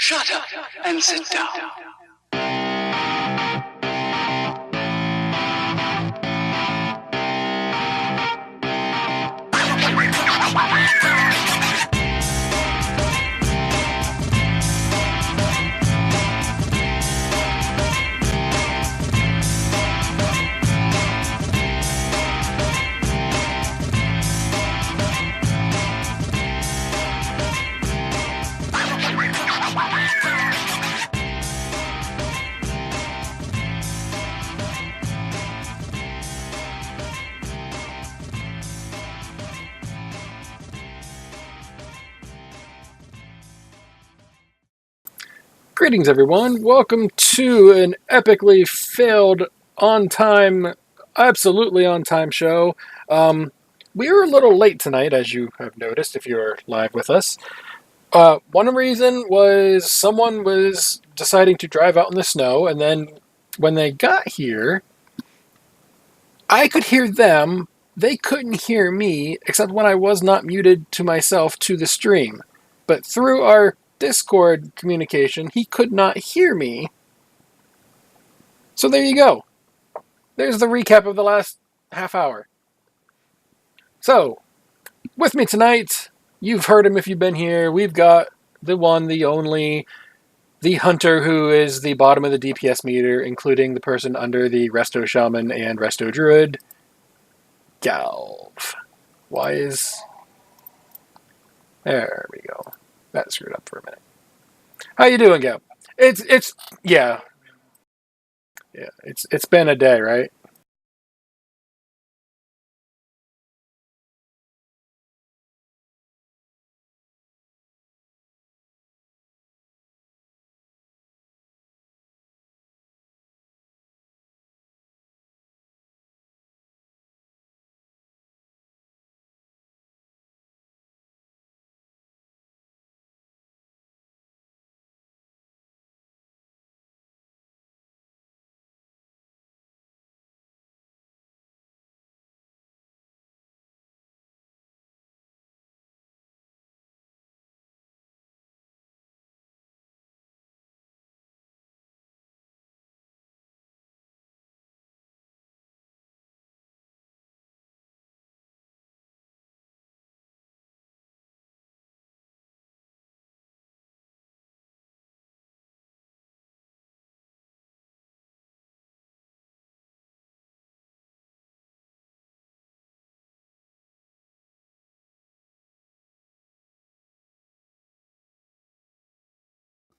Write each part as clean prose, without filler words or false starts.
Shut up and sit down. Greetings, everyone. Welcome to an epically failed on-time, absolutely on-time show. We were a little late tonight, as you have noticed if you're live with us. One reason was someone was deciding to drive out in the snow, and then when they got here, I could hear them. They couldn't hear me, except when I was not muted to myself to the stream. But through our Discord communication, he could not hear me. So there you go. There's the recap of the last half hour. So, with me tonight, you've heard him if you've been here, we've got the one, the only, the hunter who is the bottom of the DPS meter, including the person under the Resto Shaman and Resto Druid, Galv. There we go. That screwed up for a minute. How you doing, Gab? It's been a day, right?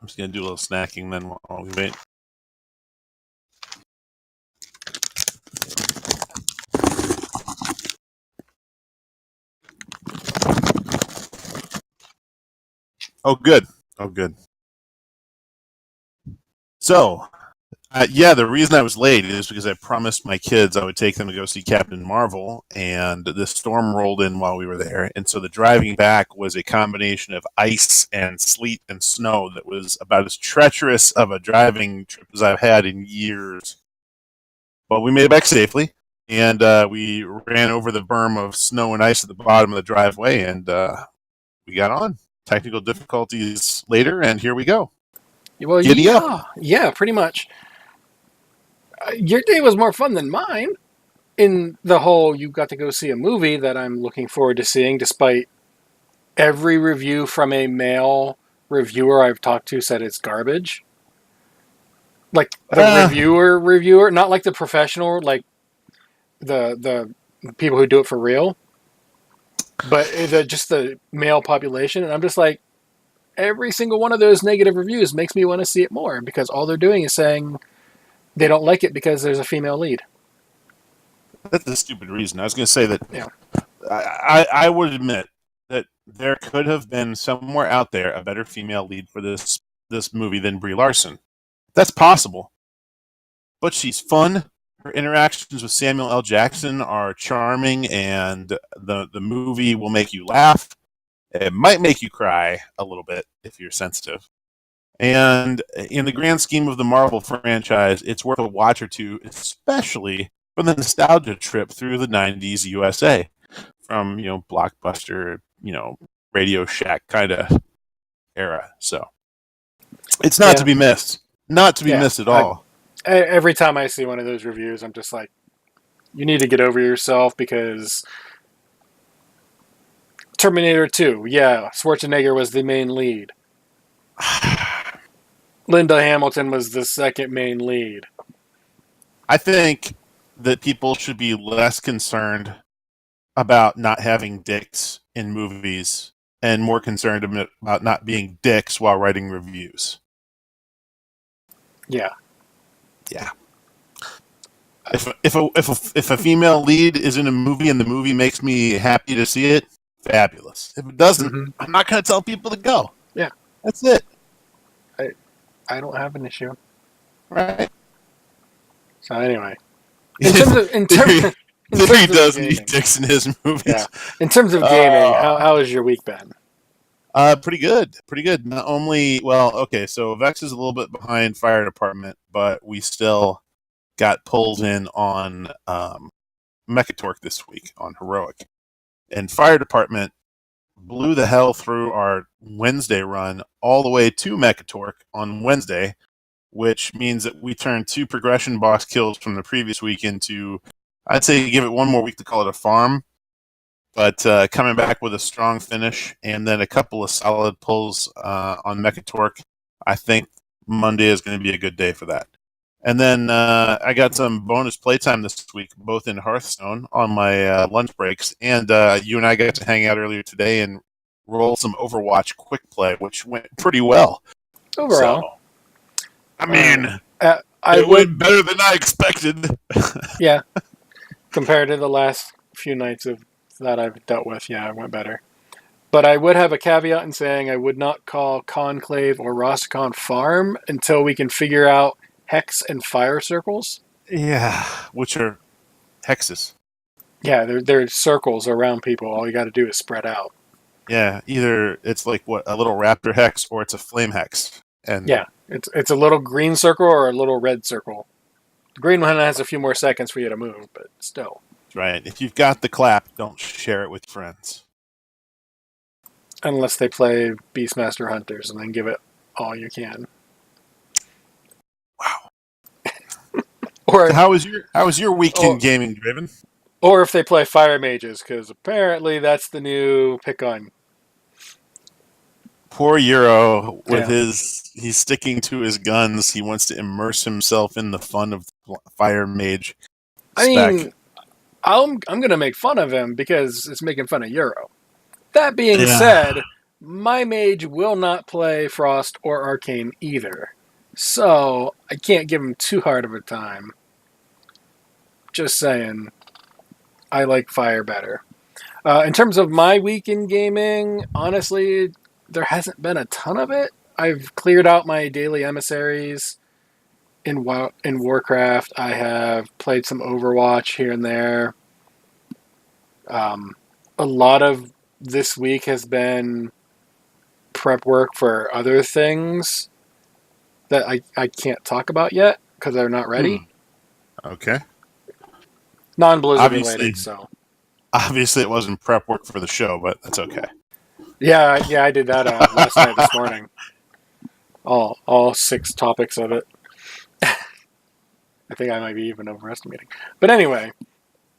I'm just going to do a little snacking then while we wait. Oh, good. So, the reason I was late is because I promised my kids I would take them to go see Captain Marvel, and the storm rolled in while we were there. And so the driving back was a combination of ice and sleet and snow that was about as treacherous of a driving trip as I've had in years. But we made it back safely, and we ran over the berm of snow and ice at the bottom of the driveway, and we got on. Technical difficulties later, and here we go. Well, yeah, pretty much. Your day was more fun than mine. In the whole, you got to go see a movie that I'm looking forward to seeing, despite every review from a male reviewer I've talked to said it's garbage. Like the reviewer, not like the professional, like the people who do it for real, but just the male population. And I'm just like, every single one of those negative reviews makes me want to see it more, because all they're doing is saying they don't like it because there's a female lead. That's a stupid reason. I was going to say that. Yeah. I would admit that there could have been somewhere out there a better female lead for this movie than Brie Larson. That's possible. But she's fun. Her interactions with Samuel L. Jackson are charming, and the movie will make you laugh. It might make you cry a little bit if you're sensitive. And in the grand scheme of the Marvel franchise, it's worth a watch or two, especially for the nostalgia trip through the 90s USA. From, Blockbuster, Radio Shack kind of era. So It's not to be missed. Not to be missed at all. Every time I see one of those reviews, I'm just like, you need to get over yourself because Terminator 2, yeah, Schwarzenegger was the main lead. Linda Hamilton was the second main lead. I think that people should be less concerned about not having dicks in movies and more concerned about not being dicks while writing reviews. Yeah. Yeah. If a female lead is in a movie and the movie makes me happy to see it, fabulous. If it doesn't, I'm not going to tell people to go. Yeah. That's it. I don't have an issue. Right. So anyway, in terms of he does need dicks in his movies. Yeah. In terms of gaming, how has your week been? Pretty good. Not only so Vex is a little bit behind Fire Department, but we still got pulled in on Mechatork this week on Heroic, and Fire Department blew the hell through our Wednesday run all the way to Mechatork on Wednesday, which means that we turned 2 progression boss kills from the previous week into, I'd say give it one more week to call it a farm, but coming back with a strong finish and then a couple of solid pulls on Mechatork. I think Monday is going to be a good day for that. And then I got some bonus playtime this week, both in Hearthstone on my lunch breaks, and you and I got to hang out earlier today and roll some Overwatch quick play, which went pretty well. Overall. So, I mean, it went better than I expected. Yeah. Compared to the last few nights that I've dealt with, yeah, it went better. But I would have a caveat in saying I would not call Conclave or Rosticon farm until we can figure out hex and fire circles. Yeah, which are hexes. Yeah, they're circles around people. All you got to do is spread out. Yeah, either it's like a little raptor hex or it's a flame hex. And yeah, it's a little green circle or a little red circle. The green one has a few more seconds for you to move, but still. Right. If you've got the clap, don't share it with friends. Unless they play Beastmaster Hunters and then give it all you can. Wow. Or so how was your weekend gaming, Draven? Or if they play Fire Mages, because apparently that's the new pick on. Poor Euro with he's sticking to his guns. He wants to immerse himself in the fun of Fire Mage. I mean, I'm going to make fun of him because it's making fun of Euro. That being said, my mage will not play Frost or Arcane either. So I can't give him too hard of a time. Just saying, I like Fire better. In terms of my week in gaming, honestly, there hasn't been a ton of it. I've cleared out my daily emissaries in Warcraft. I have played some Overwatch here and there. A lot of this week has been prep work for other things that I can't talk about yet because they're not ready. Okay. Non-Blizzard related, so. Obviously it wasn't prep work for the show, but that's okay. Yeah, I did that last night, this morning. All 6 topics of it. I think I might be even overestimating. But anyway,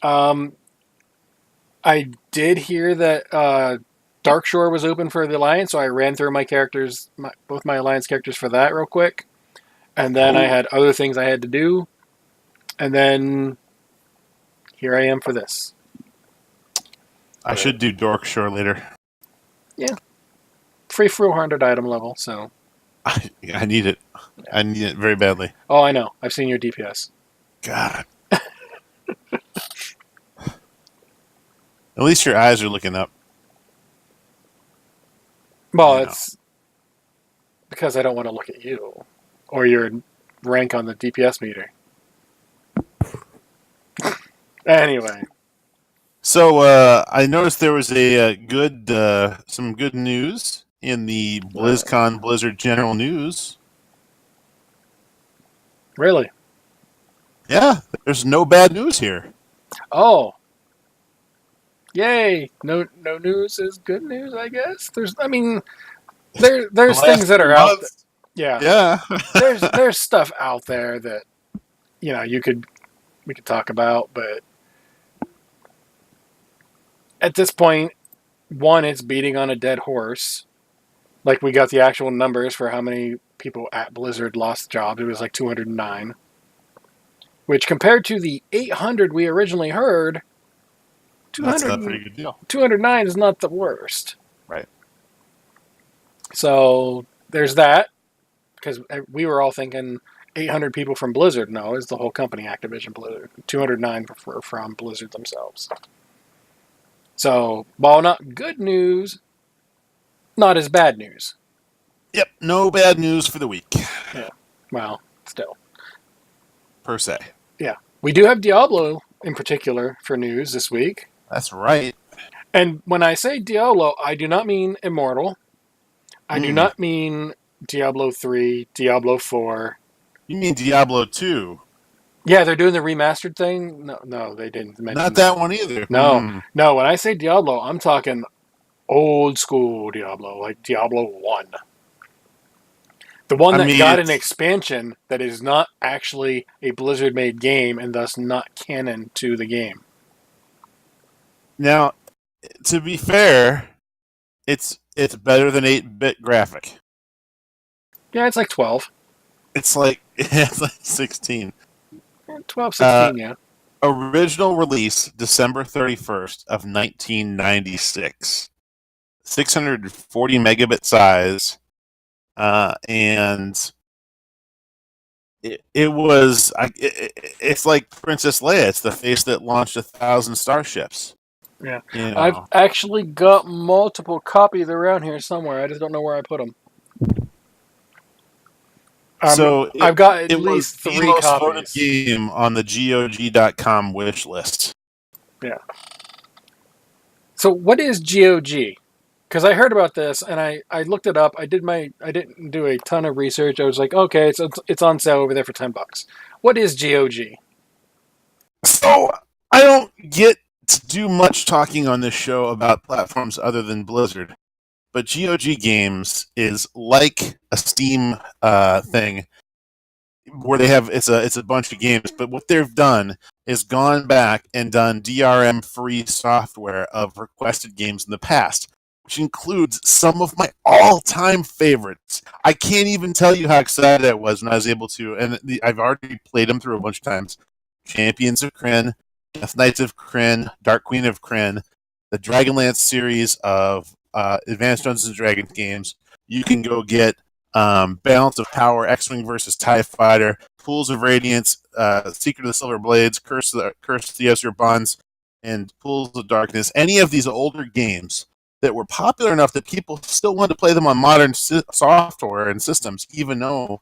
I did hear that Darkshore was open for the Alliance, so I ran through my characters, both my Alliance characters for that real quick. And then I had other things I had to do. And then here I am for this. I should do Darkshore later. Yeah. Free 400 item level, so. I need it. I need it very badly. Oh, I know. I've seen your DPS. God. At least your eyes are looking up. Well, it's because I don't want to look at you or your rank on the DPS meter. Anyway. So I noticed there was some good news in the BlizzCon Blizzard General News. Really? Yeah, there's no bad news here. Oh. Yay! No news is good news, I guess. There's things that are out. Yeah. Yeah. There's stuff out there that we could talk about, but at this point, one, it's beating on a dead horse. Like, we got the actual numbers for how many people at Blizzard lost jobs. It was like 209. Which, compared to the 800 we originally heard, That's a pretty good deal. 209 is not the worst. Right. So, there's that. Because we were all thinking 800 people from Blizzard. No, it's the whole company, Activision Blizzard. 209 from Blizzard themselves. So, while not good news, not as bad news. Yep. No bad news for the week. Yeah. Well, still. Per se. Yeah. We do have Diablo in particular for news this week. That's right. And when I say Diablo, I do not mean Immortal. I do not mean Diablo 3, Diablo 4. You mean Diablo 2? Yeah, they're doing the remastered thing. No, they didn't mention Not that one either. No. When I say Diablo, I'm talking old school Diablo, like Diablo 1. The one that got an expansion that is not actually a Blizzard-made game and thus not canon to the game. Now, to be fair, it's better than 8-bit graphic. Yeah, it's like 12. It's like 16. 12, 16, yeah. Original release, December 31st of 1996. 640 megabit size. And it's like Princess Leia. It's the face that launched 1,000 starships. Yeah. I've actually got multiple copies around here somewhere. I just don't know where I put them. So I've got at least 3 the most copies. voted game on the GOG.com wish list. Yeah. So what is GOG? Because I heard about this and I looked it up. I didn't do a ton of research. I was like, okay, it's on sale over there for $10. What is GOG? So I don't get to do much talking on this show about platforms other than Blizzard, but GOG Games is like a Steam thing where they have it's a bunch of games. But what they've done is gone back and done DRM-free software of requested games in the past, which includes some of my all-time favorites. I can't even tell you how excited I was when I was able to, and I've already played them through a bunch of times. Champions of Krynn, Death Knights of Krynn, Dark Queen of Krynn, the Dragonlance series of Advanced Dungeons & Dragons games. You can go get Balance of Power, X-Wing versus TIE Fighter, Pools of Radiance, Secret of the Silver Blades, Curse of the Ezra Bonds, and Pools of Darkness. Any of these older games that were popular enough that people still wanted to play them on modern software and systems, even though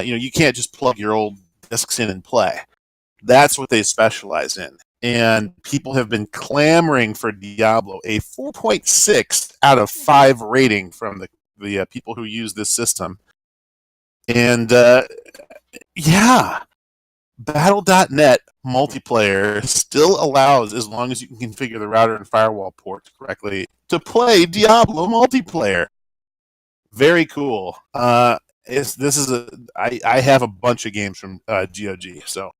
you can't just plug your old discs in and play. That's what they specialize in. And people have been clamoring for Diablo, a 4.6 out of 5 rating from the people who use this system. And Battle.net multiplayer still allows, as long as you can configure the router and firewall ports correctly, to play Diablo multiplayer. Very cool. I have a bunch of games from GOG, so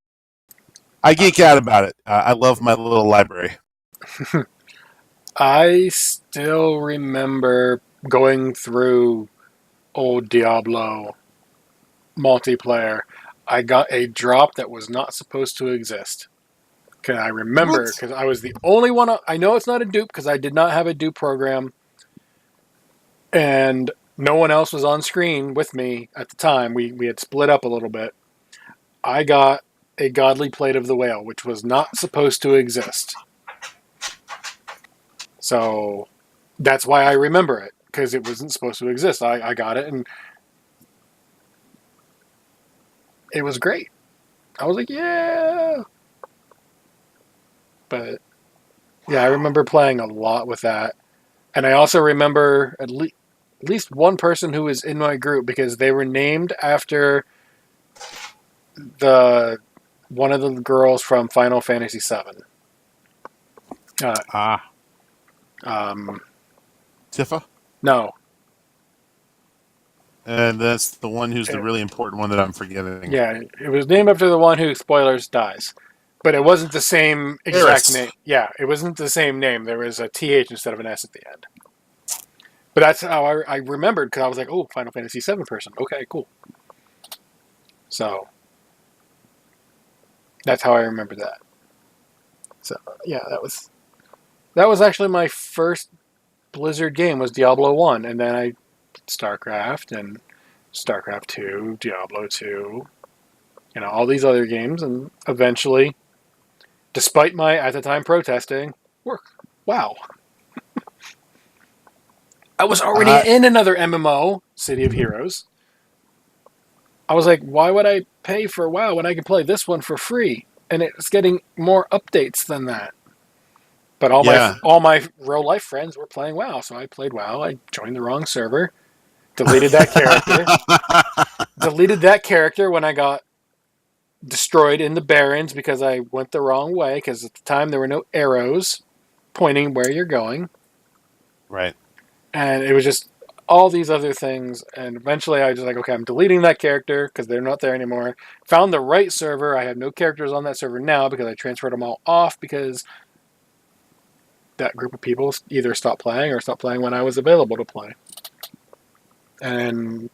I geek out about it. I love my little library. I still remember going through old Diablo multiplayer. I got a drop that was not supposed to exist. Can I remember? Because I was the only one. I know it's not a dupe because I did not have a dupe program, and no one else was on screen with me at the time. We had split up a little bit. I got a Godly Plate of the Whale, which was not supposed to exist. So that's why I remember it, because it wasn't supposed to exist. I got it, and it was great. I was like, yeah. But, yeah, I remember playing a lot with that. And I also remember at least one person who was in my group, because they were named after one of the girls from Final Fantasy VII. Tifa? No. And that's the one who's the really important one that I'm forgetting. Yeah, it was named after the one who, spoilers, dies. But it wasn't the same exact Eris. name. Yeah, it wasn't the same name. There was a TH instead of an S at the end. But that's how I remembered, because I was like, oh, Final Fantasy VII person. Okay, cool. So, that's how I remember that. So, yeah, that was actually my first Blizzard game, was Diablo 1. And then I StarCraft and StarCraft 2, Diablo 2, all these other games. And eventually, despite my, at the time, protesting, work. Wow. I was already in another MMO, City of Heroes. I was like, why would I pay for WoW when I can play this one for free? And it's getting more updates than that. But all my real life friends were playing WoW, so I played WoW. I joined the wrong server, deleted that character. Deleted that character when I got destroyed in the Barrens because I went the wrong way, because at the time there were no arrows pointing where you're going. Right. And it was just all these other things. And eventually I was just like, okay, I'm deleting that character because they're not there anymore. Found the right server. I have no characters on that server now because I transferred them all off because that group of people either stopped playing or stopped playing when I was available to play. And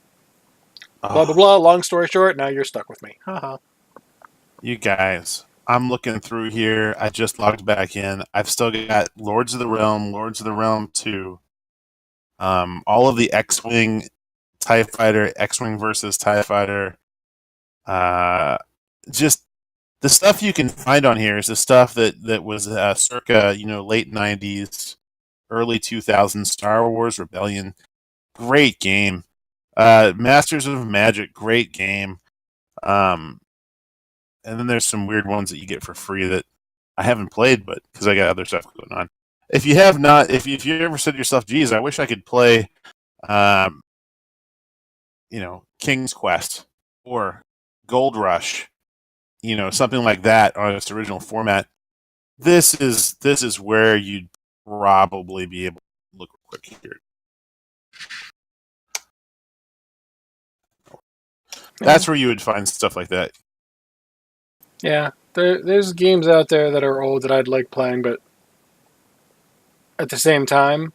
blah, blah, blah. Long story short, now you're stuck with me. Haha. You guys, I'm looking through here. I just logged back in. I've still got Lords of the Realm 2. All of the X-Wing, TIE Fighter, X-Wing versus TIE Fighter. Just the stuff you can find on here is the stuff that was circa, late 90s, early 2000s, Star Wars Rebellion. Great game. Masters of Magic, great game. And then there's some weird ones that you get for free that I haven't played, but because I got other stuff going on. If you have not, if you ever said to yourself, geez, I wish I could play, King's Quest or Gold Rush, something like that on its original format, this is where you'd probably be able to look quick here. That's where you would find stuff like that. Yeah, there's games out there that are old that I'd like playing, but at the same time,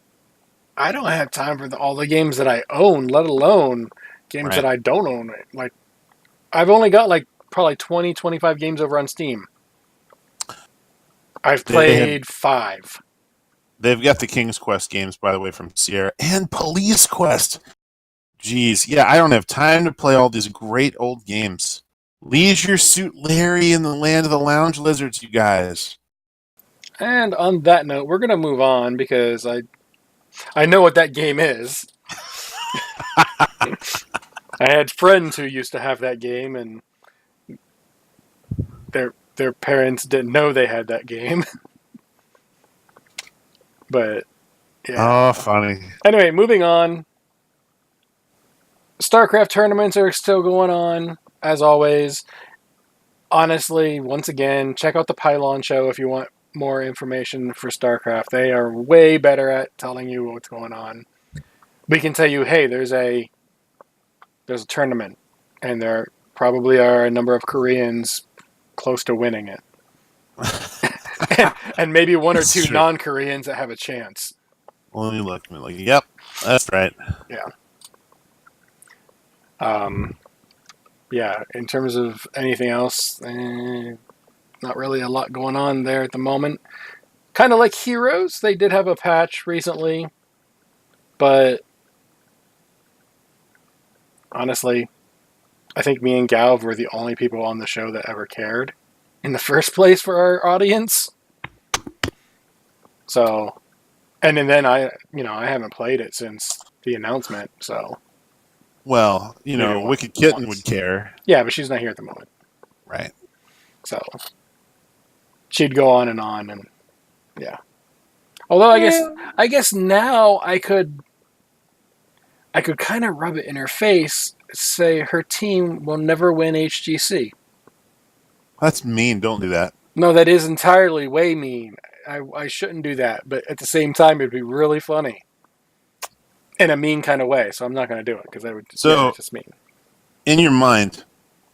I don't have time for all the games that I own, let alone games that I don't own. Like, I've only got probably 20, 25 games over on Steam. I've played 5. They've got the King's Quest games, by the way, from Sierra, and Police Quest. Jeez, yeah, I don't have time to play all these great old games. Leisure Suit Larry and the Land of the Lounge Lizards, you guys. And on that note, we're going to move on because I know what that game is. I had friends who used to have that game, and their parents didn't know they had that game. But, yeah. Oh, funny. Anyway, moving on. StarCraft tournaments are still going on, as always. Honestly, once again, check out the Pylon Show if you want more information for StarCraft. They are way better at telling you what's going on. We can tell you, hey, there's a tournament, and there probably are a number of Koreans close to winning it. and maybe one or two non-Koreans that have a chance. Well, let me look. Yep, that's right. Yeah. Yeah, in terms of anything else, not really a lot going on there at the moment. Kind of like Heroes, they did have a patch recently, but honestly, I think me and Galv were the only people on the show that ever cared in the first place for our audience. So, and then I haven't played it since the announcement, so. Well, Wicked Kitten would care. Yeah, but she's not here at the moment. Right. So, she'd go on, and yeah. Although I guess now I could kind of rub it in her face, say her team will never win HGC. That's mean. Don't do that. No, that is entirely way mean. I shouldn't do that, but at the same time, it'd be really funny. in a mean kind of way. So I'm not going to do it because that would So, just mean. in your mind,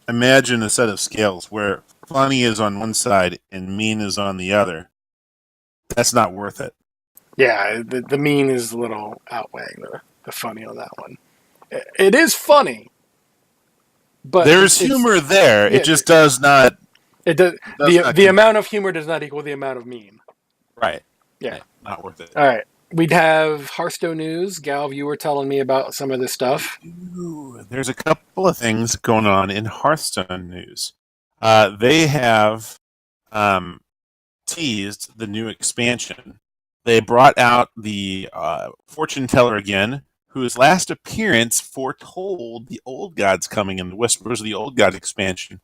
imagine a set of scales where funny is on one side and mean is on the other. That's not worth it. Yeah, the mean is a little outweighing the funny on that one. It is funny, but There's humor there. Yeah, it just does not. It does. The amount of humor does not equal the amount of mean. Right. Yeah. Right. Not worth it. All right. We'd have Hearthstone news. Galv, you were telling me about some of this stuff. There's a couple of things going on in Hearthstone news. They have teased the new expansion. They brought out the fortune teller again, whose last appearance foretold the Old Gods coming in, the Whispers of the Old Gods expansion.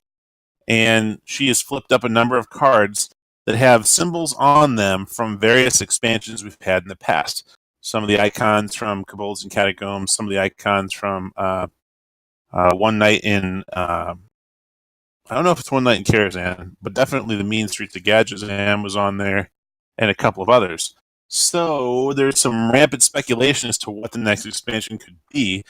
And she has flipped up a number of cards that have symbols on them from various expansions we've had in the past. Some of the icons from Kobolds and Catacombs, some of the icons from One Night in... I don't know if it's One Night in Karazhan, but definitely the Mean Streets of Gadgetzan was on there, and a couple of others. So there's some rampant speculation as to what the next expansion could be.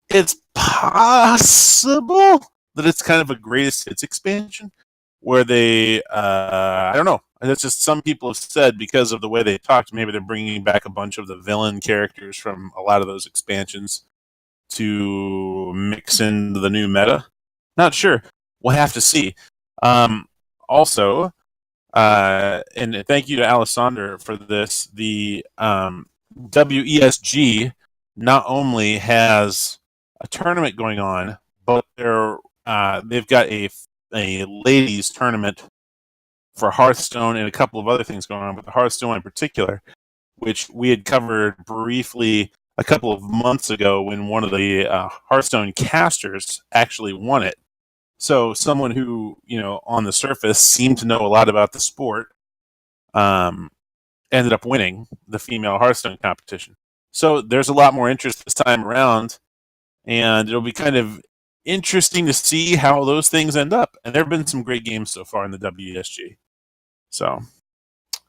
It's possible that it's kind of a greatest hits expansion where they, I don't know. That's just some people have said because of the way they talked, maybe they're bringing back a bunch of the villain characters from a lot of those expansions to mix into the new meta. Not sure. We'll have to see. Also, and thank you to Alessander for this, the WESG not only has a tournament going on, but they've got a ladies tournament for Hearthstone and a couple of other things going on, but the Hearthstone in particular, which we had covered briefly a couple of months ago when one of the Hearthstone casters actually won it. So someone who, on the surface seemed to know a lot about the sport ended up winning the female Hearthstone competition. So there's a lot more interest this time around, and it'll be kind of interesting to see how those things end up. And there have been some great games so far in the WESG. So,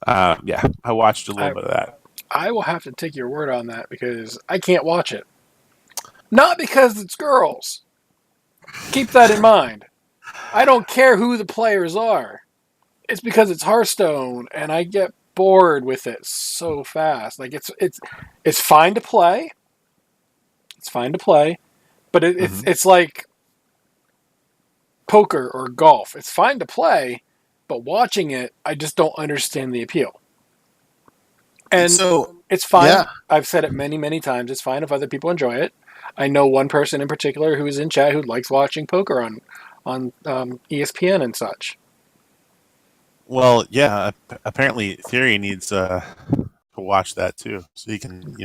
yeah, I watched a little bit of that. I will have to take your word on that because I can't watch it. Not because it's girls. Keep that in mind. I don't care who the players are. It's because it's Hearthstone, and I get bored with it so fast. Like it's fine to play. It's fine to play, but it's like poker or golf. It's fine to play, but watching it, I just don't understand the appeal. And so it's fine. Yeah. I've said it many, many times. It's fine if other people enjoy it. I know one person in particular who is in chat who likes watching poker on ESPN and such. Well, yeah. Apparently, Theory needs to watch that too, so he can,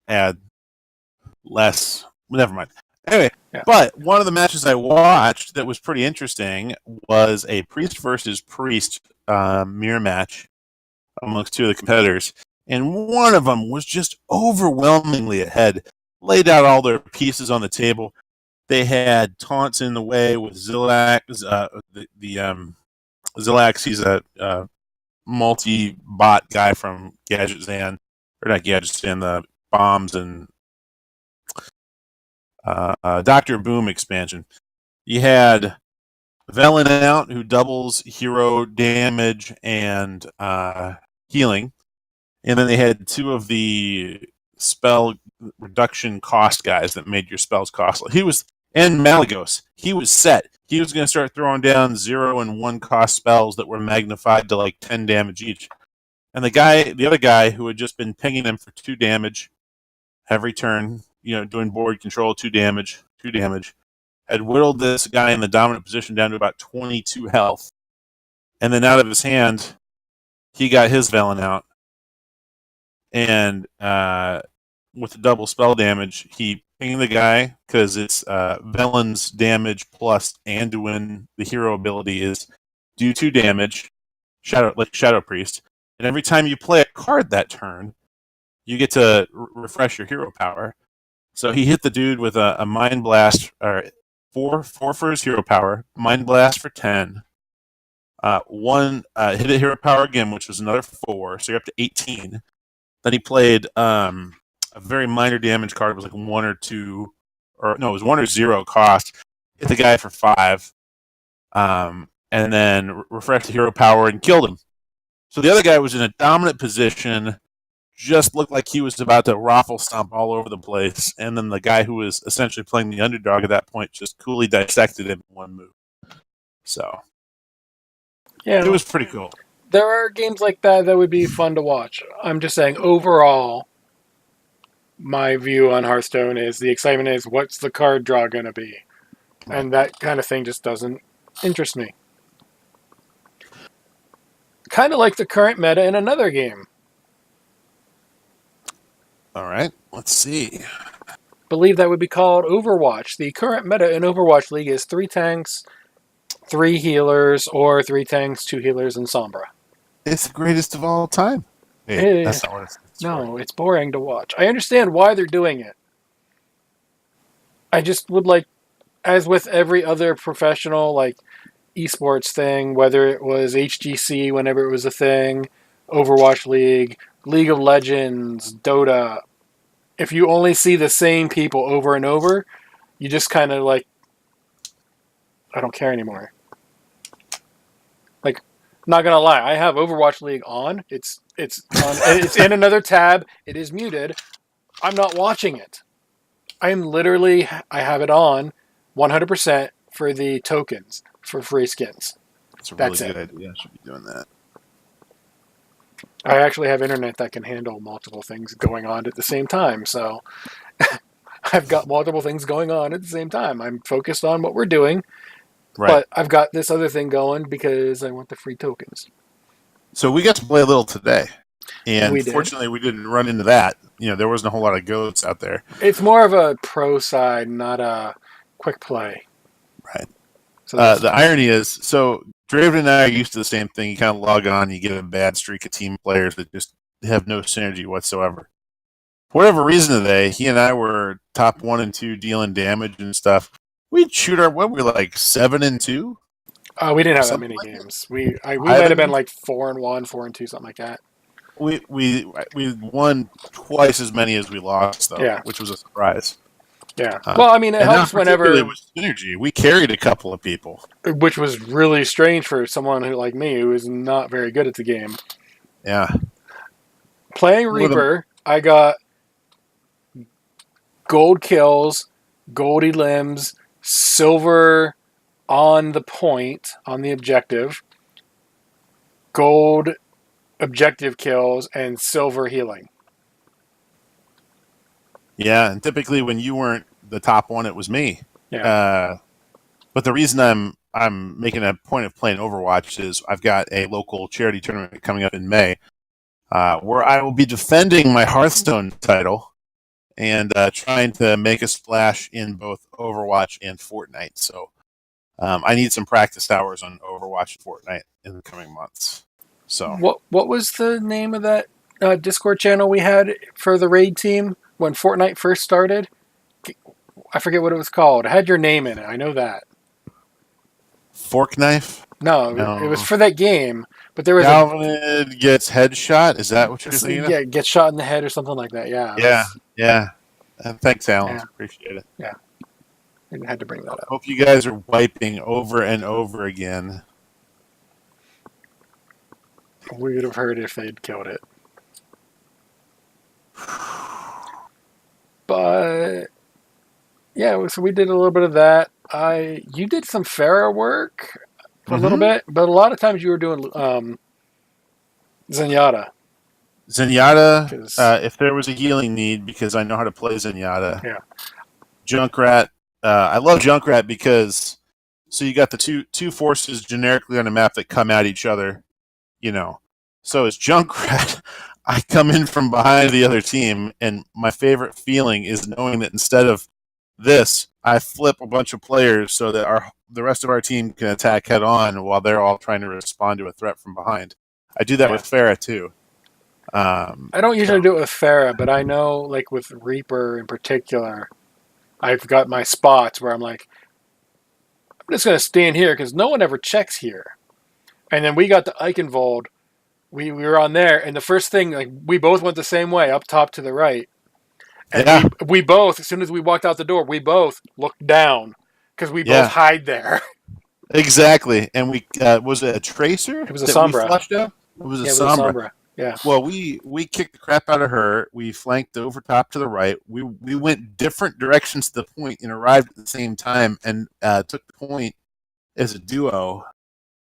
add less. Never mind. Anyway, yeah. But one of the matches I watched that was pretty interesting was a priest versus priest mirror match amongst two of the competitors, and one of them was just overwhelmingly ahead. Laid out all their pieces on the table. They had taunts in the way with Zillax. Zillax, he's a multi-bot guy from Gadgetzan, or not Gadgetzan, the bombs and Dr. Boom expansion. You had Velen out, who doubles hero damage and healing. And then they had two of the spell reduction cost guys that made your spells costly. And Malagos. He was set. He was going to start throwing down 0 and 1 cost spells that were magnified to like 10 damage each. And the other guy who had just been pinging him for 2 damage every turn, doing board control, 2 damage, had whittled this guy in the dominant position down to about 22 health. And then out of his hand, he got his Velen out. And with the double spell damage, he pinged the guy because it's Velen's damage plus Anduin, the hero ability, is do 2 damage, Shadow Priest. And every time you play a card that turn, you get to refresh your hero power. So he hit the dude with a Mind Blast, or 4 for his hero power, Mind Blast for 10. Hit a hero power again, which was another 4, so you're up to 18. Then he played a a very minor damage card. It was like 1 or 2, or no, it was 1 or 0 cost. Hit the guy for 5, and then refreshed the hero power and killed him. So the other guy was in a dominant position, just looked like he was about to raffle stomp all over the place, and then the guy who was essentially playing the underdog at that point just coolly dissected him in one move. So Yeah, it was pretty cool. There are games like that that would be fun to watch. I'm just saying, overall, my view on Hearthstone is the excitement is what's the card draw going to be? Right. And that kind of thing just doesn't interest me. Kind of like the current meta in another game. All right, let's see. Believe that would be called Overwatch. The current meta in Overwatch League is 3 tanks, 3 healers, or 3 tanks, 2 healers, and Sombra. It's the greatest of all time. Hey, that's not what it's no, it's boring to watch. I understand why they're doing it. I just would like, as with every other professional like esports thing, whether it was HGC whenever it was a thing, Overwatch League, League of Legends, Dota, if you only see the same people over and over, you just kind of like, I don't care anymore. Like, not gonna lie, I have Overwatch League on. It's on, it's in another tab. It is muted. I'm not watching it. I have it on 100% for the tokens for free skins. That's a really good idea. I should be doing that. I actually have internet that can handle multiple things going on at the same time, so I've got multiple things going on at the same time. I'm focused on what we're doing, right. But I've got this other thing going because I want the free tokens. So we got to play a little today, and fortunately we didn't run into that. There wasn't a whole lot of goats out there. It's more of a pro side, not a quick play. Right. So the irony is, so Draven and I are used to the same thing. You kind of log on, you get a bad streak of team players that just have no synergy whatsoever. For whatever reason today, he and I were top 1 and 2 dealing damage and stuff. We'd shoot our, we were like 7 and 2? We didn't have that many games. We might have been like 4 and 1, 4 and 2, something like that. We won twice as many as we lost, though, which was a surprise. Yeah. Well, I mean, it helps whenever it was synergy. We carried a couple of people, which was really strange for someone who, like me, who is not very good at the game. Yeah. Playing Reaper, I got gold kills, goldy limbs, silver on the point, on the objective, gold objective kills, and silver healing. Yeah, and typically when you weren't the top one, it was me. Yeah. But the reason I'm making a point of playing Overwatch is I've got a local charity tournament coming up in May, where I will be defending my Hearthstone title and trying to make a splash in both Overwatch and Fortnite. So I need some practice hours on Overwatch and Fortnite in the coming months. So what was the name of that Discord channel we had for the raid team when Fortnite first started? I forget what it was called. It had your name in it. I know that. Fork Knife? No, it was for that game. But there was Calvin gets headshot. Is that what you're thinking? Yeah, gets shot in the head or something like that. Yeah. Yeah. Thanks, Alan. Yeah. Appreciate it. Yeah. I had to bring that up. Hope you guys are wiping over and over again. We would have heard if they'd killed it. But yeah, so we did a little bit of that. You did some Pharah work for a little bit, but a lot of times you were doing Zenyatta. Zenyatta, if there was a healing need, because I know how to play Zenyatta. Yeah. Junkrat. I love Junkrat because so you got the two forces generically on a map that come at each other. So as Junkrat, I come in from behind the other team, and my favorite feeling is knowing that instead of this, I flip a bunch of players so that the rest of our team can attack head on while they're all trying to respond to a threat from behind. I do that with Pharah too. I don't usually do it with Pharah, but I know, like with Reaper in particular, I've got my spots where I'm like, I'm just going to stand here because no one ever checks here. And then we got the Eichenwald. We were on there, and the first thing, like, we both went the same way, up top to the right. And we both, as soon as we walked out the door, we both looked down because we both hide there. Exactly. And we was it a tracer It was a that we Sombra. flushed out? It was a Yeah, it was Sombra. a Sombra. Yeah. Well, we kicked the crap out of her. We flanked over top to the right. We went different directions to the point and arrived at the same time and took the point as a duo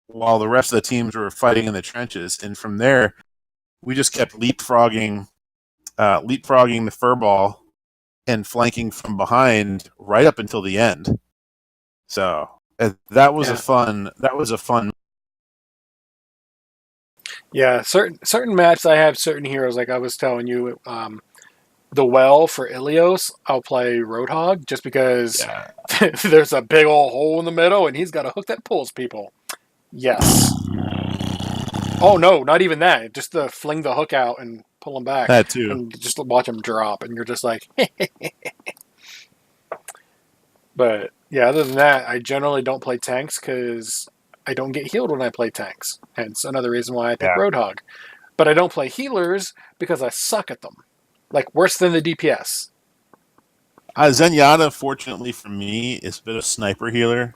while the rest of the teams were fighting in the trenches. And from there, we just kept leapfrogging the furball and flanking from behind right up until the end. So that was a fun. Yeah, certain maps I have certain heroes. Like I was telling you, the well for Ilios, I'll play Roadhog just because there's a big old hole in the middle and he's got a hook that pulls people. Yes. Oh no, not even that. Just to fling the hook out and pull them back. That too. And just watch them drop, and you're just like. But yeah, other than that, I generally don't play tanks because I don't get healed when I play tanks. Hence another reason why I pick Roadhog. But I don't play healers because I suck at them. Like worse than the DPS. Zenyatta, fortunately for me, is a bit of a sniper healer.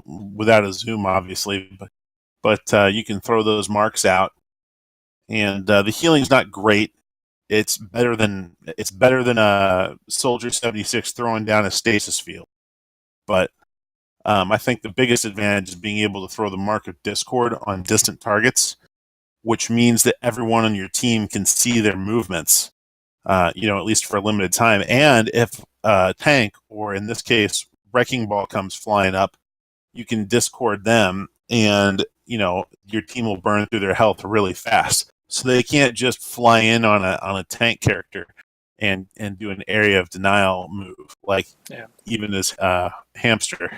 Without a zoom, obviously, but you can throw those marks out, and the healing's not great. It's better than a Soldier 76 throwing down a stasis field. But I think the biggest advantage is being able to throw the mark of Discord on distant targets, which means that everyone on your team can see their movements, at least for a limited time. And if a tank, or in this case, Wrecking Ball comes flying up, you can Discord them, and your team will burn through their health really fast. So they can't just fly in on a tank character and do an area of denial move even as Hamster.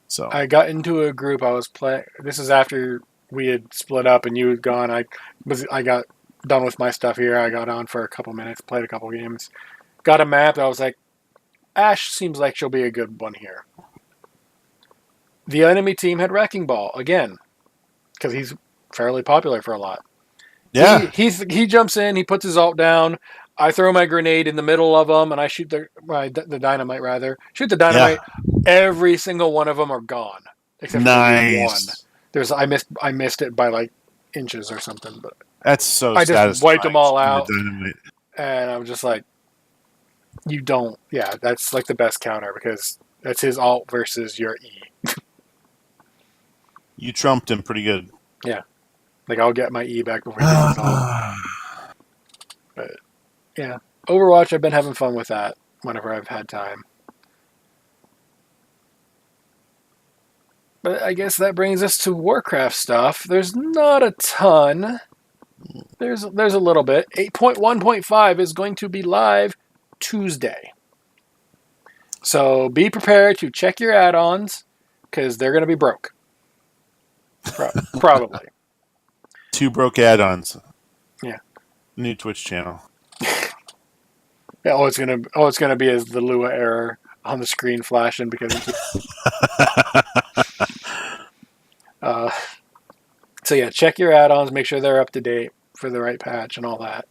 So I got into a group. I was playing. This is after we had split up and you had gone. I got done with my stuff here. I got on for a couple minutes, played a couple games, got a map. I was like, Ash seems like she'll be a good one here. The enemy team had Wrecking Ball again because he's fairly popular for a lot. Yeah, he jumps in. He puts his ult down. I throw my grenade in the middle of them, and I shoot the dynamite. Rather, shoot the dynamite. Yeah. Every single one of them are gone, except for one. I missed it by like inches or something. But that's so. I just wiped them all out, and I'm just like, you don't. Yeah, that's like the best counter because that's his ult versus your E. You trumped him pretty good. Yeah. Like, I'll get my E back before he gets his ult. But, yeah. Overwatch, I've been having fun with that whenever I've had time. But I guess that brings us to Warcraft stuff. There's not a ton. There's a little bit. 8.1.5 is going to be live Tuesday. So be prepared to check your add-ons because they're going to be broke. Probably. 2 broke add-ons. Yeah. New Twitch channel. Yeah, it's gonna be as the Lua error on the screen flashing because it keeps... So yeah, check your add-ons, make sure they're up to date for the right patch and all that.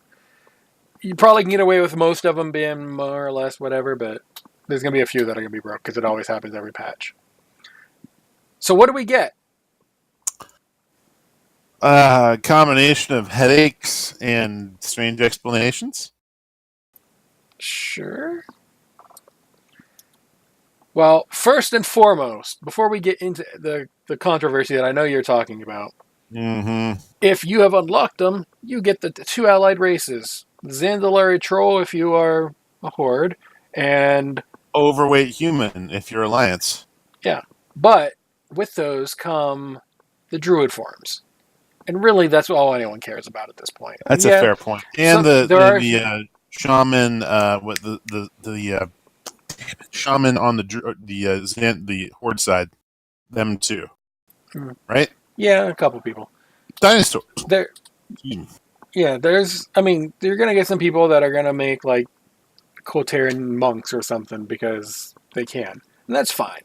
You probably can get away with most of them being more or less whatever, but there's gonna be a few that are gonna be broke because it always happens every patch. So what do we get? Combination of headaches and strange explanations. Sure. Well, first and foremost, before we get into the controversy that I know you're talking about, if you have unlocked them, you get the 2 allied races. Zandalari Troll if you are a Horde, and... Overweight Human if you're Alliance. Yeah, but with those come the Druid forms. And really, that's all anyone cares about at this point. That's a fair point. And the shaman, shaman on the Horde side, them too, right? Yeah, a couple people. Dinosaurs. Yeah, you're gonna get some people that are gonna make like Quotarian monks or something because they can, and that's fine.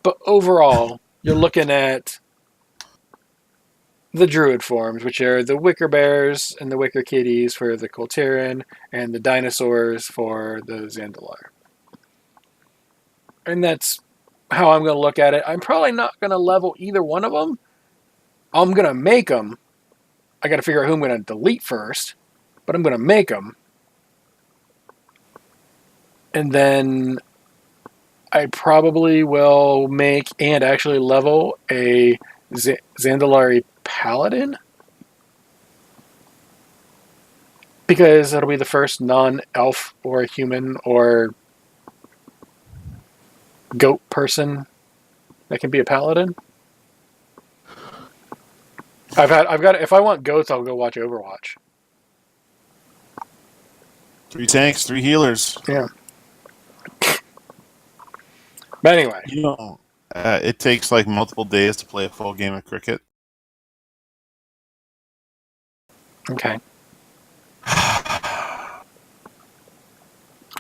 But overall, you're looking at the druid forms, which are the wicker bears and the wicker kitties for the Colteran, and the dinosaurs for the Zandalar. And that's how I'm going to look at it. I'm probably not going to level either one of them. I'm going to make them. I got to figure out who I'm going to delete first, but I'm going to make them. And then I probably will make and actually level a Zandalari Paladin. Because it'll be the first non-elf or human or goat person that can be a paladin. I've got. If I want goats, I'll go watch Overwatch. 3 tanks, 3 healers. Yeah. But anyway, it takes like multiple days to play a full game of cricket. Okay.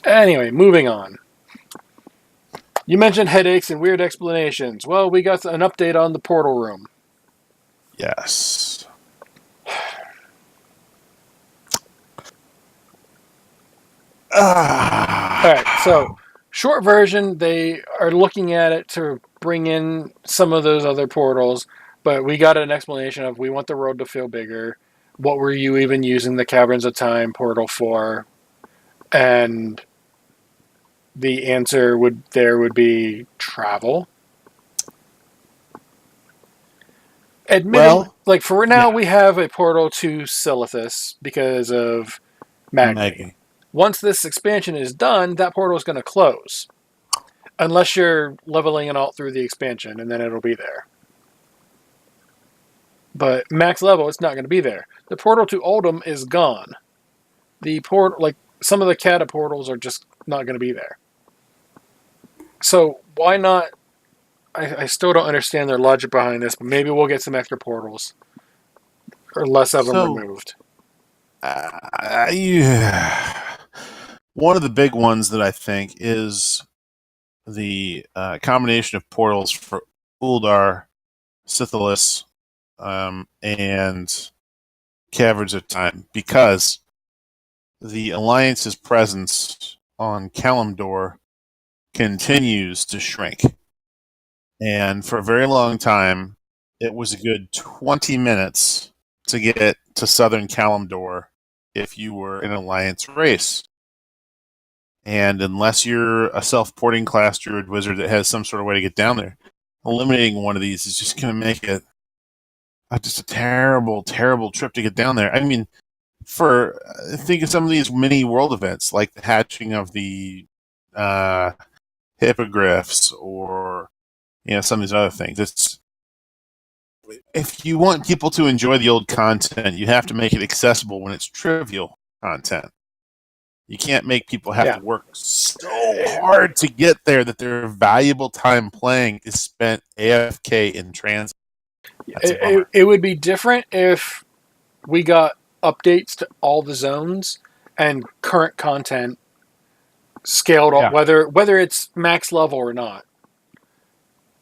Anyway, moving on. You mentioned headaches and weird explanations. Well, we got an update on the portal room. Yes. Alright, so short version, they are looking at it to bring in some of those other portals, but we got an explanation of we want the world to feel bigger. What were you even using the Caverns of Time portal for? And the answer would be travel. Admittedly, like for now, we have a portal to Silithus because of Magni. Once this expansion is done, that portal is going to close. Unless you're leveling it out through the expansion, and then it'll be there. But max level, it's not going to be there. The portal to Oldham is gone. Some of the Cata portals are just not going to be there. So why not? I still don't understand their logic behind this, but maybe we'll get some extra portals. Or less of them removed. One of the big ones that I think is the combination of portals for Uldar, Sithilus, and Caverns of Time, because the Alliance's presence on Kalimdor continues to shrink. And for a very long time, it was a good 20 minutes to get to southern Kalimdor if you were an Alliance race. And unless you're a self-porting class druid wizard that has some sort of way to get down there, eliminating one of these is just going to make it just a terrible, terrible trip to get down there. I mean, think of some of these mini world events, like the hatching of the hippogriffs, or some of these other things. If you want people to enjoy the old content, you have to make it accessible when it's trivial content. You can't make people have to work so hard to get there that their valuable time playing is spent AFK in transit. It would be different if we got updates to all the zones and current content scaled up, whether it's max level or not.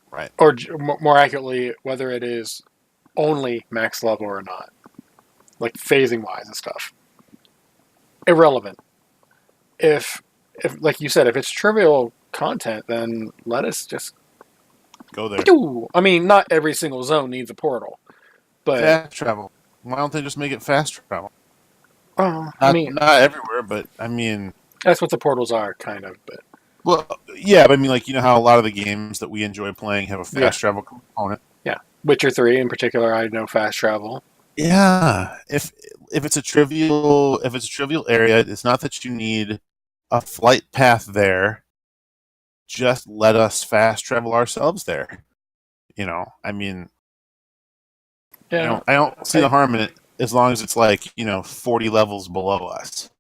Right. Or more accurately, whether it is only max level or not. Like phasing wise and stuff. Irrelevant. If like you said, if it's trivial content, then let us just go there. I mean, not every single zone needs a portal. But fast travel. Why don't they just make it fast travel? Not everywhere, but I mean, that's what the portals are, kind of. But well, yeah, but I mean, how a lot of the games that we enjoy playing have a fast travel component. Yeah, Witcher 3 in particular, I know fast travel. Yeah, if it's a trivial area, it's not that you need a flight path there. Just let us fast travel ourselves there. I mean, I don't see the harm in it as long as it's 40 levels below us.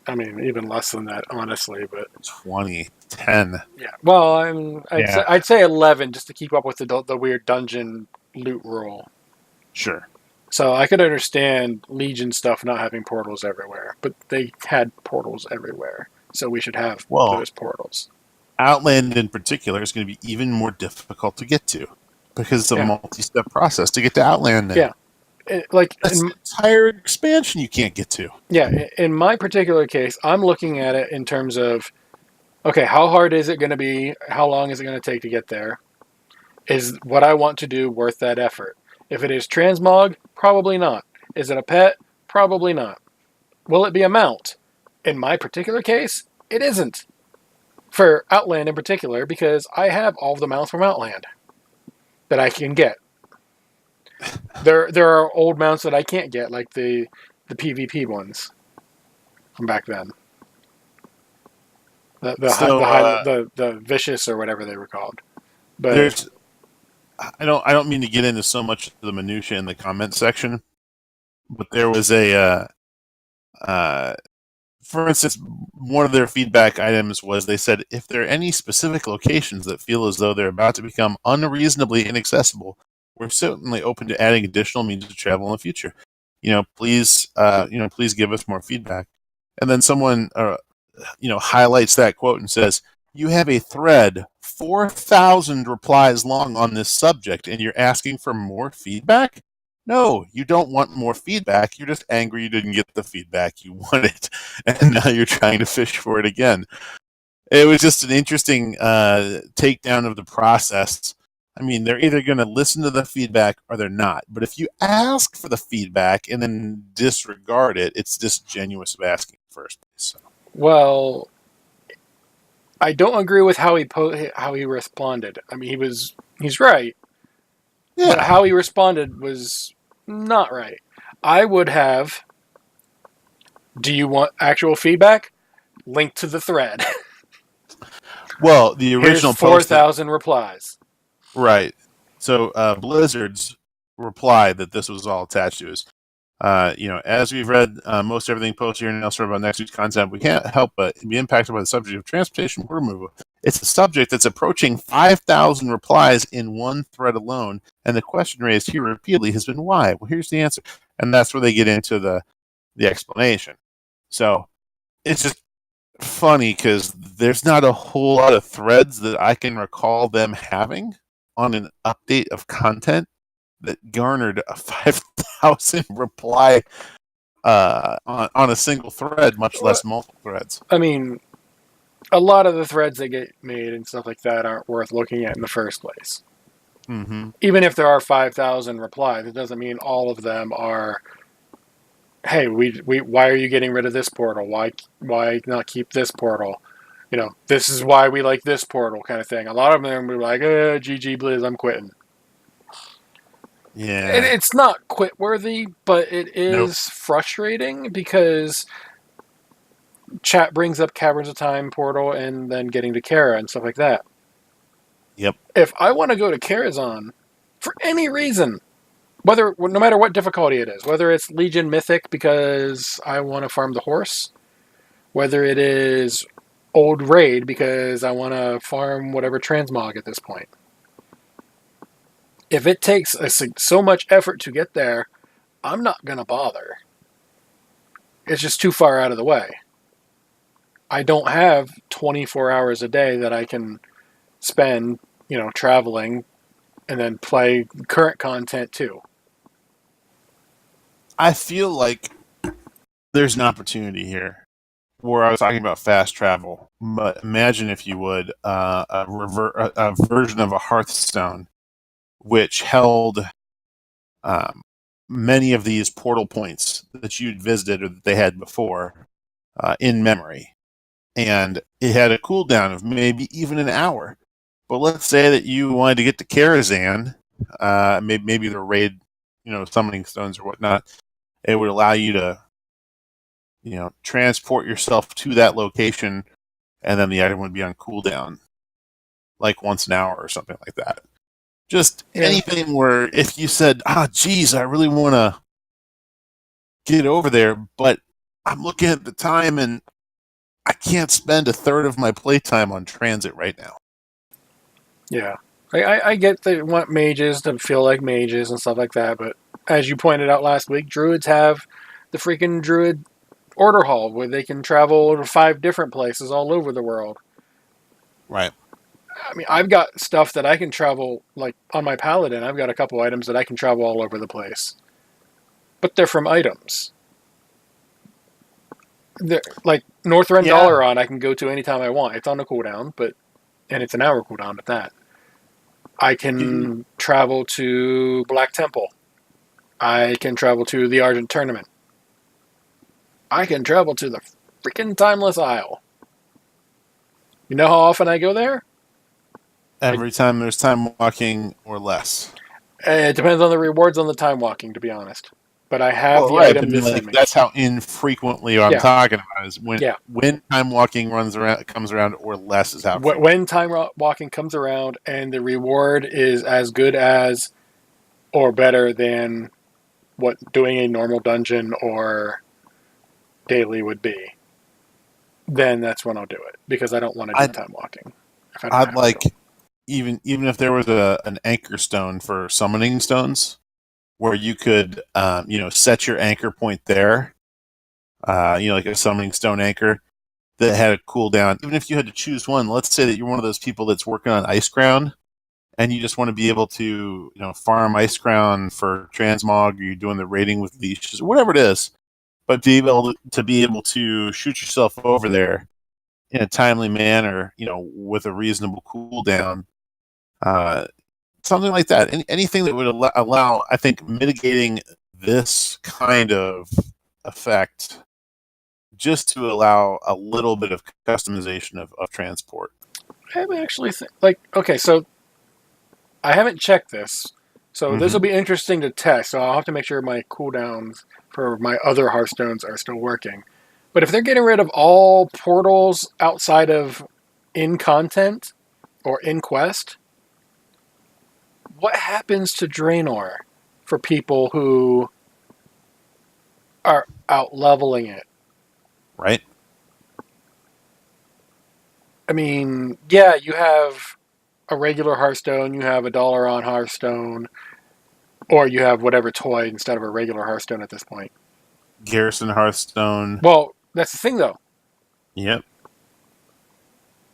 I mean, even less than that, honestly, but 20, 10. Yeah. Well, I'd say 11 just to keep up with the weird dungeon loot rule. Sure. So I could understand Legion stuff not having portals everywhere, but they had portals everywhere, so we should have those portals. Outland in particular is going to be even more difficult to get to. because it's a multi-step process to get to Outland now. Yeah. That's an entire expansion you can't get to. Yeah, in my particular case, I'm looking at it in terms of, okay, how hard is it going to be? How long is it going to take to get there? Is what I want to do worth that effort? If it is transmog, probably not. Is it a pet? Probably not. Will it be a mount? In my particular case, it isn't. For Outland in particular, because I have all of the mounts from Outland that I can get. There are old mounts that I can't get, like the PvP ones from back then. The vicious or whatever they were called. But I don't mean to get into so much of the minutia in the comment section, but there was for instance, one of their feedback items was they said, if there are any specific locations that feel as though they're about to become unreasonably inaccessible, we're certainly open to adding additional means of travel in the future. Please give us more feedback. And then someone, highlights that quote and says, you have a thread 4,000 replies long on this subject, and you're asking for more feedback? No, you don't want more feedback. You're just angry you didn't get the feedback you wanted, and now you're trying to fish for it again. It was just an interesting takedown of the process. I mean, they're either going to listen to the feedback or they're not. But if you ask for the feedback and then disregard it, it's disingenuous of asking in the first place. So. Well, I don't agree with how he responded. I mean, he's right. Yeah. But how he responded was not right. I would have, do you want actual feedback? Link to the thread. Well, the original 4,000 replies. Right. So Blizzard's reply that this was all attached to is, as we've read most everything posted here and elsewhere about next week's content, we can't help but be impacted by the subject of transportation border removal. It's a subject that's approaching 5,000 replies in one thread alone, and the question raised here repeatedly has been why? Well, here's the answer. And that's where they get into the explanation. So it's just funny because there's not a whole lot of threads that I can recall them having on an update of content that garnered a 5,000 reply on a single thread, much less multiple threads. I mean, a lot of the threads that get made and stuff like that aren't worth looking at in the first place. Mm-hmm. Even if there are 5,000 replies, it doesn't mean all of them are, hey, why are you getting rid of this portal? Why not keep this portal? This is why we like this portal kind of thing. A lot of them will be like, GG Blizz, I'm quitting. Yeah. And it's not quit worthy, but it is frustrating because chat brings up Caverns of Time portal and then getting to Kara and stuff like that. Yep. If I want to go to Karazhan for any reason, no matter what difficulty it is, whether it's Legion Mythic because I want to farm the horse, whether it is Old Raid because I want to farm whatever transmog at this point. If it takes so much effort to get there, I'm not going to bother. It's just too far out of the way. I don't have 24 hours a day that I can spend, traveling and then play current content too. I feel like there's an opportunity here where I was talking about fast travel. But imagine, if you would, a version of a Hearthstone which held many of these portal points that you'd visited or that they had before in memory. And it had a cooldown of maybe even an hour. But let's say that you wanted to get to Karazhan, maybe the raid, summoning stones or whatnot. It would allow you to, transport yourself to that location, and then the item would be on cooldown, like once an hour or something like that. Just anything where if you said, geez, I really want to get over there, but I'm looking at the time and I can't spend a third of my playtime on transit right now. Yeah. I get they want mages to feel like mages and stuff like that, but as you pointed out last week, druids have the freaking druid order hall where they can travel to 5 different places all over the world. Right. I mean, I've got stuff that I can travel, like on my Paladin, I've got a couple items that I can travel all over the place. But they're from items. They're, like Northrend Yeah. Dalaran, I can go to anytime I want. It's on a cooldown, and it's an hour cooldown at that. I can travel to Black Temple. I can travel to the Argent Tournament. I can travel to the freaking Timeless Isle. You know how often I go there? Every time there's time walking or less. It depends on the rewards on the time walking, to be honest. But I have the Right, item but to like send me. that's how infrequently I'm Yeah. talking about is when Yeah. time walking comes around or less is how frequent. When time walking comes around and the reward is as good as or better than what doing a normal dungeon or daily would be, then that's when I'll do it, because I don't want to do time walking if I don't I'd have like to. even if there was an anchor stone for summoning stones where you could set your anchor point there, like a summoning stone anchor that had a cooldown. Even if you had to choose one, let's say that you're one of those people that's working on ice ground and you just want to be able to farm ice ground for transmog, or you're doing the raiding with leashes or whatever it is, but be able to shoot yourself over there in a timely manner, with a reasonable cooldown, something like that. Anything that would allow, I think, mitigating this kind of effect, just to allow a little bit of customization of transport. I actually okay, so I haven't checked this, so this will be interesting to test. So I'll have to make sure my cooldowns for my other Hearthstones are still working. But if they're getting rid of all portals outside of in content or in quest, what happens to Draenor for people who are out leveling it? Right. I mean, yeah, you have a regular Hearthstone, you have a Dalaran Hearthstone, or you have whatever toy instead of a regular Hearthstone at this point. Garrison Hearthstone. Well, that's the thing, though. Yep.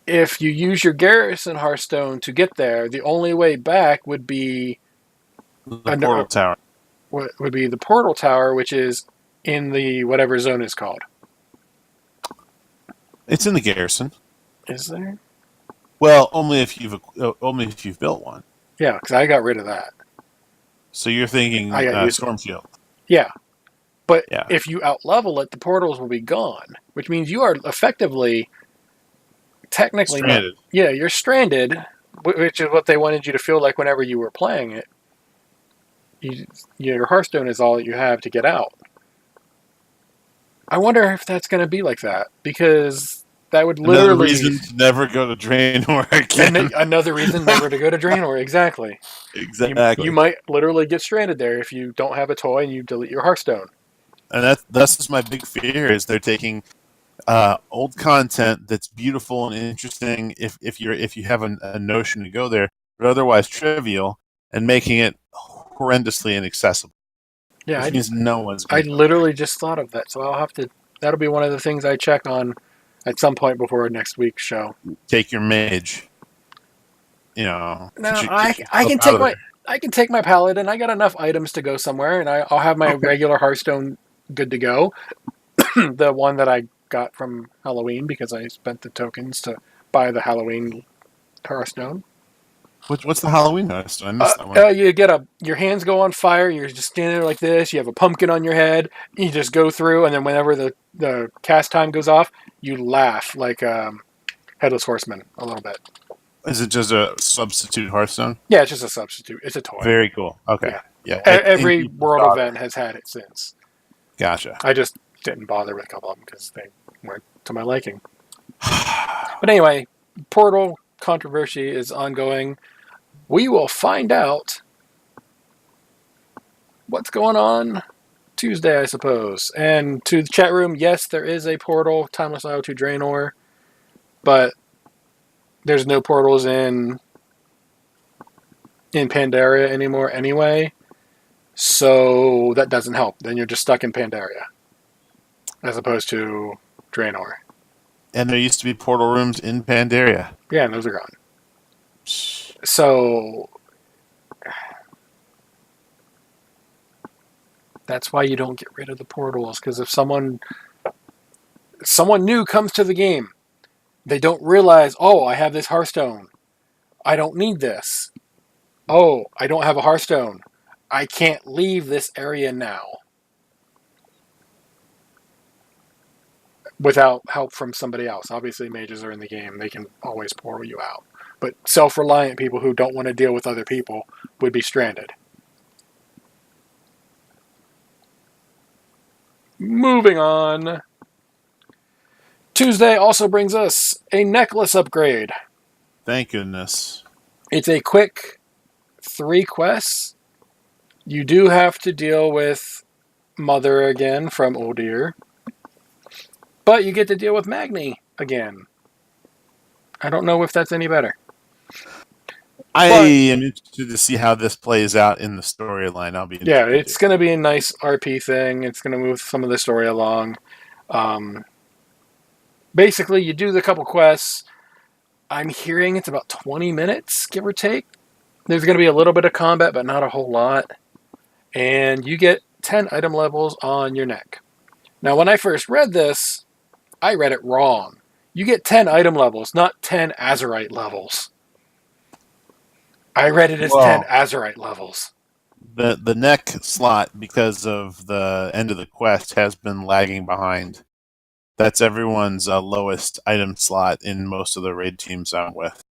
If you use your Garrison Hearthstone to get there, the only way back would be The portal tower. Would be the portal tower, which is in the whatever zone is called. It's in the Garrison. Is there? Well, only if you've built one. Yeah, because I got rid of that. So you're thinking Stormfield. Yeah. But Yeah. if you outlevel it, the portals will be gone, which means you are effectively, technically, stranded. You're stranded, which is what they wanted you to feel like whenever you were playing it. Your Hearthstone is all that you have to get out. I wonder if that's going to be like that, because that would literally... Another reason to never go to Draenor again. Another reason never to go to Draenor, exactly. Exactly. You might literally get stranded there if you don't have a toy and you delete your Hearthstone. And that's just my big fear, is they're taking old content that's beautiful and interesting if you have a notion to go there, but otherwise trivial, and making it horrendously inaccessible. Yeah, which means no one's. I literally just thought of that, so I'll have to. That'll be one of the things I check on at some point before next week's show. Take your mage. No, I can take my Paladin. I got enough items to go somewhere, and I'll have my regular Hearthstone good to go. The one that I got from Halloween, because I spent the tokens to buy the Halloween Hearthstone. What's the Halloween Hearthstone? I missed that one. You get your hands go on fire. You're just standing there like this. You have a pumpkin on your head. You just go through, and then whenever the cast time goes off, you laugh like Headless Horseman a little bit. Is it just a substitute Hearthstone? Yeah, it's just a substitute. It's a toy. Very cool. Okay. Yeah. Every world event has had it since. Gotcha. I just didn't bother with a couple of them because they weren't to my liking. But anyway, Portal controversy is ongoing. We will find out what's going on Tuesday, I suppose. And to the chat room, yes, there is a portal, Timeless Isle to Draenor, but there's no portals in Pandaria anymore anyway, so that doesn't help. Then you're just stuck in Pandaria, as opposed to Draenor. And there used to be portal rooms in Pandaria. Yeah, and those are gone. So that's why you don't get rid of the portals, because if someone new comes to the game, they don't realize, oh, I have this Hearthstone. I don't need this. Oh, I don't have a Hearthstone. I can't leave this area now without help from somebody else. Obviously, mages are in the game. They can always portal you out. But self-reliant people who don't want to deal with other people would be stranded. Moving on. Tuesday also brings us a necklace upgrade. Thank goodness. It's a quick 3 quests. You do have to deal with Mother again from Uldir. But you get to deal with Magni again. I don't know if that's any better. I am interested to see how this plays out in the storyline. I'll be interested. Yeah, it's going to be a nice RP thing. It's going to move some of the story along. Basically, you do the couple quests. I'm hearing it's about 20 minutes, give or take. There's going to be a little bit of combat, but not a whole lot. And you get 10 item levels on your neck. Now, when I first read this, I read it wrong. You get 10 item levels, not 10 Azerite levels. I read it as 10 Azerite levels. The neck slot, because of the end of the quest, has been lagging behind. That's everyone's lowest item slot in most of the raid teams I'm with.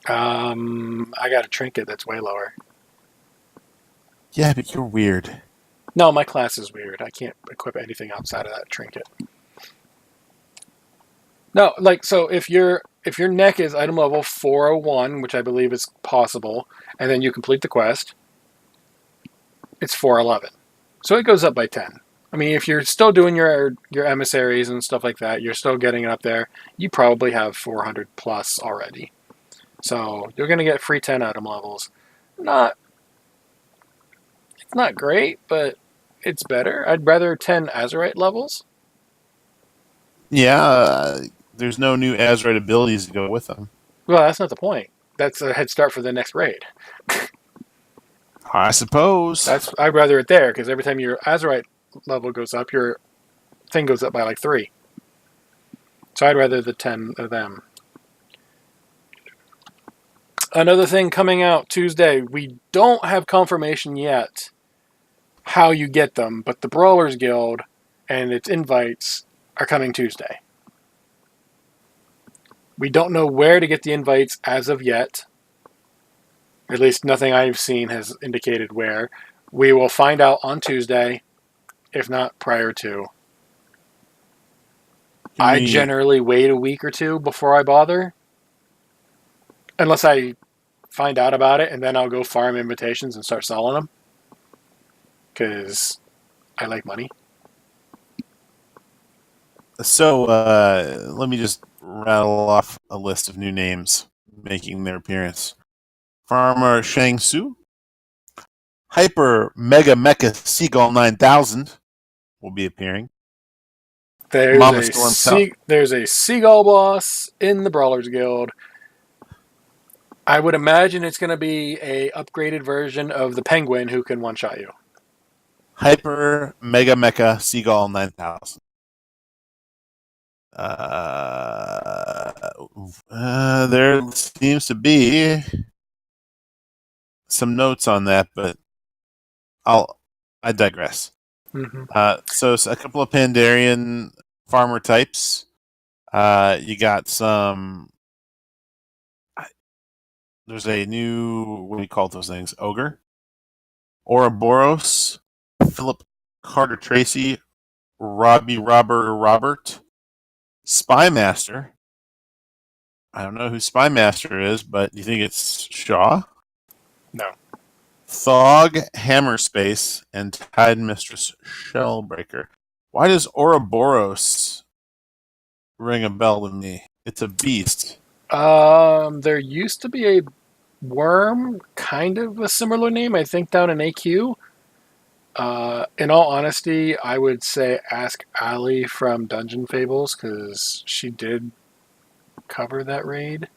I got a trinket that's way lower. Yeah, but you're weird. No, my class is weird. I can't equip anything outside of that trinket. No, so if your neck is item level 401, which I believe is possible, and then you complete the quest, it's 411. So it goes up by 10. I mean, if you're still doing your emissaries and stuff like that, you're still getting it up there, you probably have 400 plus already. So you're going to get free 10 item levels. It's not great, but it's better. I'd rather 10 Azerite levels. Yeah, there's no new Azerite abilities to go with them. Well, that's not the point. That's a head start for the next raid. I suppose. I'd rather it there, because every time your Azerite level goes up, your thing goes up by like 3. So I'd rather the 10 of them. Another thing coming out Tuesday, we don't have confirmation yet how you get them, but the Brawlers Guild and its invites are coming Tuesday. We don't know where to get the invites as of yet. At least nothing I've seen has indicated where. We will find out on Tuesday, if not prior to. I generally wait a week or 2 before I bother. Unless I find out about it, and then I'll go farm invitations and start selling them. Because I like money. So, let me just rattle off a list of new names making their appearance. Farmer Shang Su. Hyper Mega Mecha Seagull 9000 will be appearing. There's a Seagull boss in the Brawlers Guild. I would imagine it's going to be a upgraded version of the Penguin who can one-shot you. Hyper Mega Mecha Seagull 9000. There seems to be some notes on that, but I digress. Mm-hmm. So a couple of Pandarian farmer types. You got some. There's a new, what do you call those things? Ogre, Ouroboros, Philip Carter Tracy, Robbie Robert, Spymaster. I don't know who Spymaster is, but do you think it's Sha? No. Thog, Hammerspace, and Tide Mistress Shellbreaker. Why does Ouroboros ring a bell to me? It's a beast. There used to be a worm, kind of a similar name, I think down in AQ. In all honesty, I would say ask Ali from Dungeon Fables, because she did cover that raid.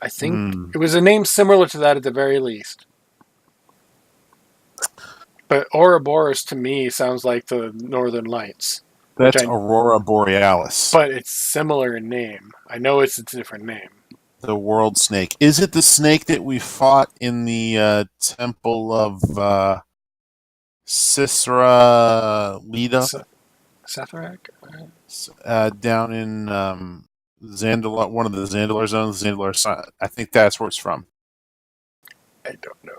I think it was a name similar to that at the very least. But Ouroboros to me sounds like the Northern Lights. That's Aurora Borealis. But it's similar in name. I know it's a different name. The world snake. Is it the snake that we fought in the temple of Sisera Leda? Satharak? Down in Zandalar, one of the Zandalar zones. Zandalar, I think that's where it's from. I don't know.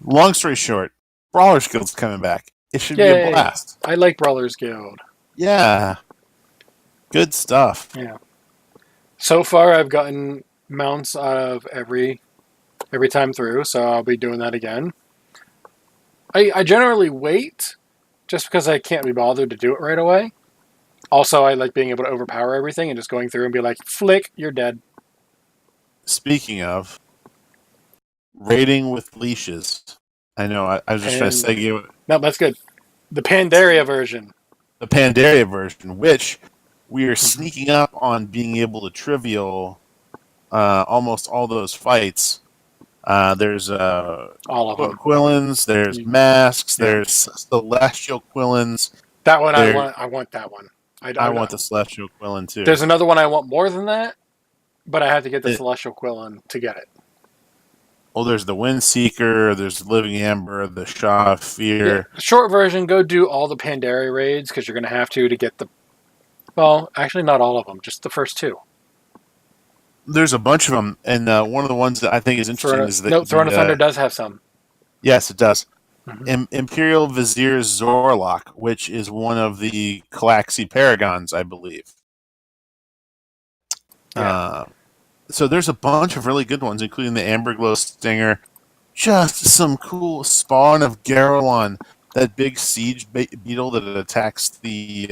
Long story short, Brawler's Guild's coming back. It should be a blast. I like Brawler's Guild. Yeah. Good stuff. Yeah. So far, I've gotten mounts out of every time through, so I'll be doing that again. I generally wait, just because I can't be bothered to do it right away. Also, I like being able to overpower everything and just going through and be like, flick, you're dead. Speaking of, raiding with leashes. I know, I was just trying to say... No, that's good. The Pandaria version. The Pandaria version, which... we are sneaking up on being able to trivial almost all those fights. There's all of them. Quillins, there's masks, there's celestial Quillins. That one I want that one. I want the celestial Quillin too. There's another one I want more than that, but I have to get the celestial Quillin to get it. Well, there's the Windseeker, there's the Living Amber, the Sha of Fear. Yeah, the short version, go do all the Pandaria raids because you're going to have to get the... Well, actually, not all of them. Just the first two. There's a bunch of them, and one of the ones that I think is interesting is that... No, Throne of Thunder does have some. Yes, it does. Mm-hmm. Imperial Vizier Zorlok, which is one of the Calaxy Paragons, I believe. Yeah. So there's a bunch of really good ones, including the Amberglow Stinger. Just some cool spawn of Garrulon, that big siege beetle that attacks the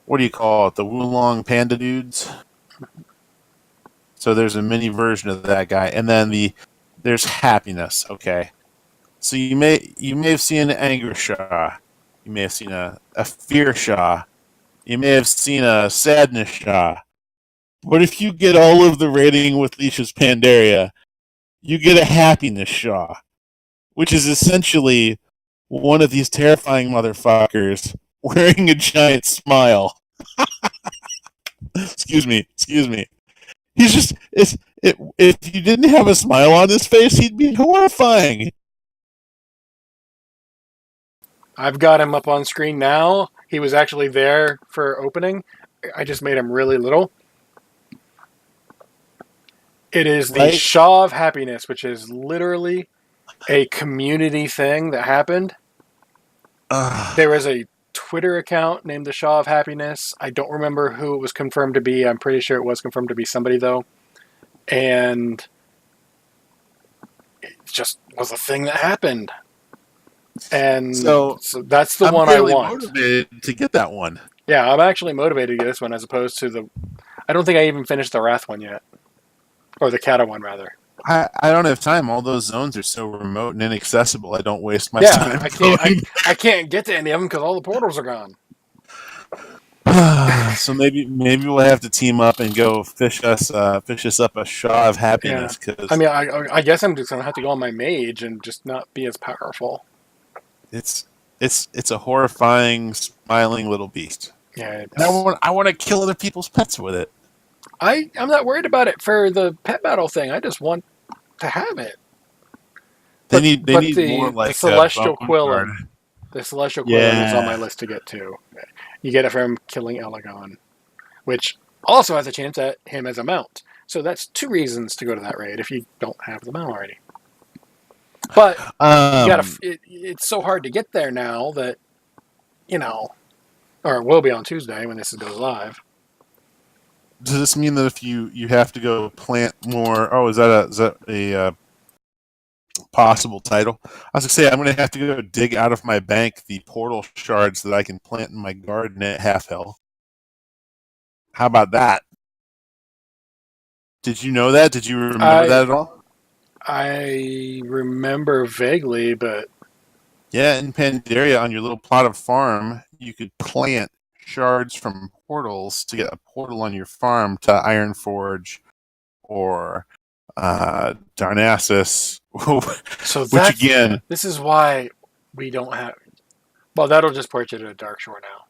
what do you call it? The Wulong Panda dudes. So there's a mini version of that guy, and then there's Happiness. Okay, so you may have seen an Anger Sha, you may have seen a Fear Sha, you may have seen a Sadness Sha, but if you get all of the raiding with Leash's Pandaria, you get a Happiness Sha, which is essentially one of these terrifying motherfuckers wearing a giant smile. Excuse me. He's just, if you didn't have a smile on his face, he'd be horrifying. I've got him up on screen now. He was actually there for opening. I just made him really little. It is the Sha of Happiness, which is literally a community thing that happened. There was a Twitter account named the Sha of Happiness. I don't remember who it was confirmed to be. I'm pretty sure it was confirmed to be somebody, though. And it just was a thing that happened. And so that's the one I want. I'm motivated to get that one. Yeah, I'm actually motivated to get this one as opposed to the... I don't think I even finished the Wrath one yet. Or the Kata one, rather. I don't have time. All those zones are so remote and inaccessible. I don't waste my time. I can't get to any of them because all the portals are gone. So maybe we'll have to team up and go fish us up a Sha of Happiness. Yeah. I mean, I guess I'm just gonna have to go on my mage and just not be as powerful. It's a horrifying, smiling little beast. Yeah, and I want to kill other people's pets with it. I'm not worried about it for the pet battle thing. I just want to have it. They need more like the Celestial Quillin. The Celestial Quillin is on my list to get to. You get it from killing Elegon, which also has a chance at him as a mount. So that's 2 reasons to go to that raid if you don't have the mount already. But it's so hard to get there now that, or it will be on Tuesday when this goes live. Does this mean that if you have to go plant more? Oh, is that a possible title? I was gonna say I'm gonna have to go dig out of my bank the portal shards that I can plant in my garden at half hell. How about that? Did you know that? Did you remember that at all? I remember vaguely, but yeah, in Pandaria on your little plot of farm, you could plant shards from portals to get a portal on your farm to Ironforge or Darnassus. So Which again, this is why we don't have. Well, that'll just port you to Darkshore now.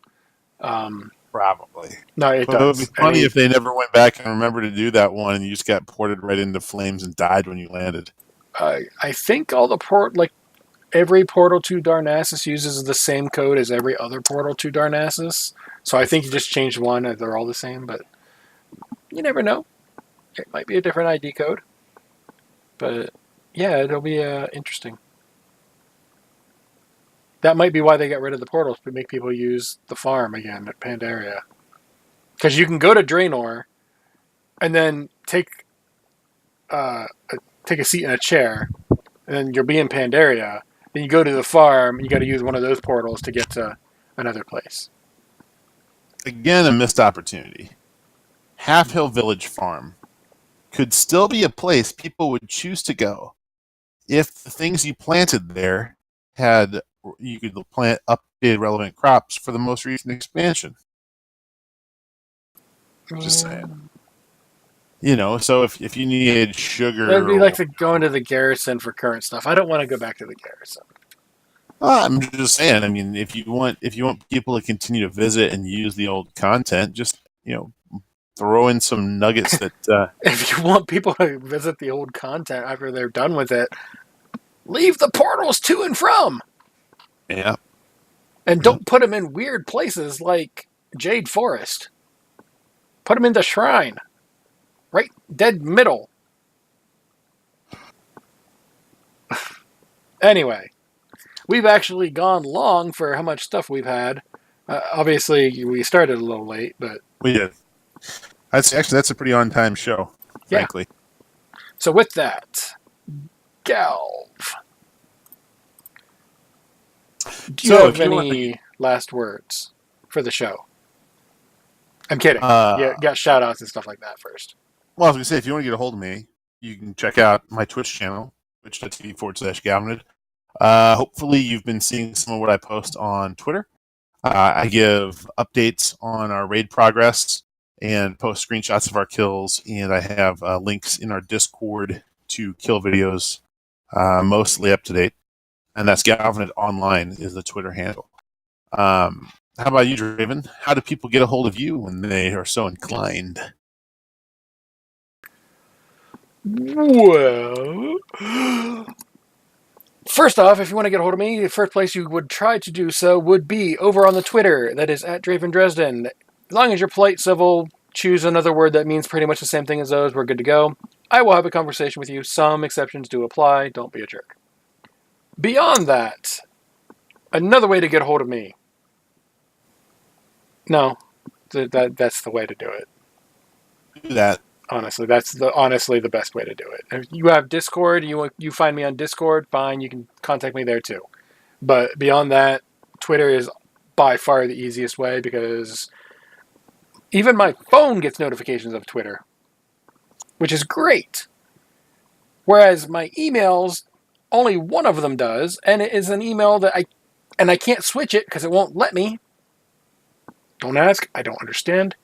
probably. No, it But it would be does. funny if they never went back and remembered to do that one, and you just got ported right into flames and died when you landed. I think all the every portal to Darnassus uses the same code as every other portal to Darnassus. So I think you just changed one and they're all the same, but you never know. It might be a different ID code. But yeah, it'll be interesting. That might be why they got rid of the portals, to make people use the farm again at Pandaria. Because you can go to Draenor and then take a seat in a chair, and then you'll be in Pandaria. Then you go to the farm, and you got to use one of those portals to get to another place. Again, a missed opportunity. Half Hill Village Farm could still be a place people would choose to go if the things you planted there you could plant updated relevant crops for the most recent expansion. Just saying. So if you needed sugar, It'd be like going to the garrison for current stuff. I don't want to go back to the garrison. I'm just saying. I mean, if you want people to continue to visit and use the old content, just throw in some nuggets that. If you want people to visit the old content after they're done with it, leave the portals to and from. Yeah. And don't put them in weird places like Jade Forest. Put them in the shrine. Right dead middle. Anyway, we've actually gone long for how much stuff we've had. Obviously, we started a little late, but... We did. That's a pretty on-time show, frankly. Yeah. So with that, Galv. Do you have any last words for the show? I'm kidding. You got shout-outs and stuff like that first. Well, I was going to say, if you want to get a hold of me, you can check out my Twitch channel, twitch.tv/Galvanid. Hopefully, you've been seeing some of what I post on Twitter. I give updates on our raid progress and post screenshots of our kills, and I have links in our Discord to kill videos, mostly up to date. And that's Galvanid Online is the Twitter handle. How about you, Draven? How do people get a hold of you when they are so inclined? Well, first off, if you want to get a hold of me, the first place you would try to do so would be over on the Twitter. That is at Draven Dresden. As long as you're polite, civil, choose another word that means pretty much the same thing as those, we're good to go. I will have a conversation with you. Some exceptions do apply. Don't be a jerk. Beyond that, another way to get a hold of me. No, that's the way to do it. Do that. Honestly, that's honestly the best way to do it. If you have Discord, you find me on Discord, fine, you can contact me there too. But beyond that, Twitter is by far the easiest way because even my phone gets notifications of Twitter, which is great. Whereas my emails, only one of them does, and it is an email that I can't switch it because it won't let me. Don't ask, I don't understand.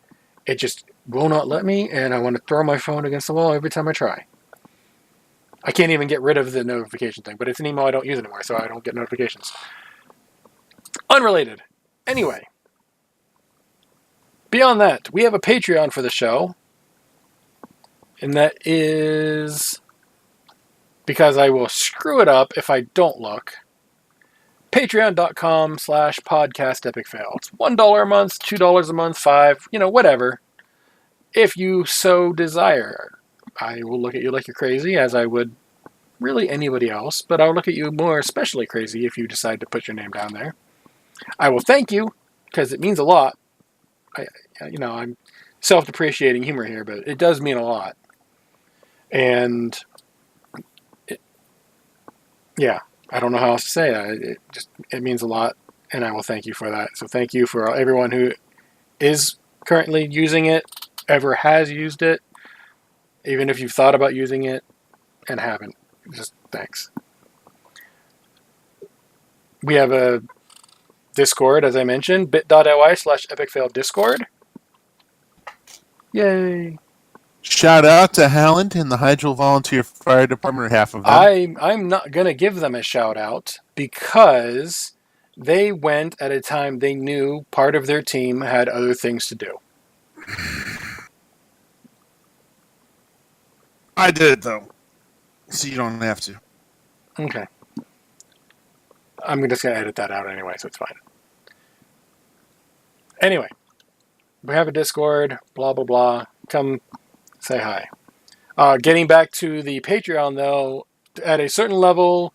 It just will not let me, and I want to throw my phone against the wall every time I try. I can't even get rid of the notification thing, but it's an email I don't use anymore, so I don't get notifications. Unrelated. Anyway. Beyond that, we have a Patreon for the show, and that is... because I will screw it up if I don't look. Patreon.com/podcastepicfail. It's $1 a month, $2 a month, $5, whatever. If you so desire. I will look at you like you're crazy, as I would really anybody else, but I'll look at you more especially crazy if you decide to put your name down there. I will thank you, because it means a lot. I'm self-depreciating humor here, but it does mean a lot. And... yeah, I don't know how else to say that. It means a lot, and I will thank you for that. So thank you for everyone who is currently using it, ever has used it, even if you've thought about using it and haven't. Just thanks. We have a Discord, as I mentioned, bit.ly/epicfaildiscord. Yay. Shout out to Halland and the Hydro Volunteer Fire Department, or half of them. I'm not going to give them a shout out because they went at a time they knew part of their team had other things to do. I did it, though. So you don't have to. Okay. I'm just going to edit that out anyway, so it's fine. Anyway, we have a Discord, blah, blah, blah. Come say hi. Getting back to the Patreon, though, at a certain level,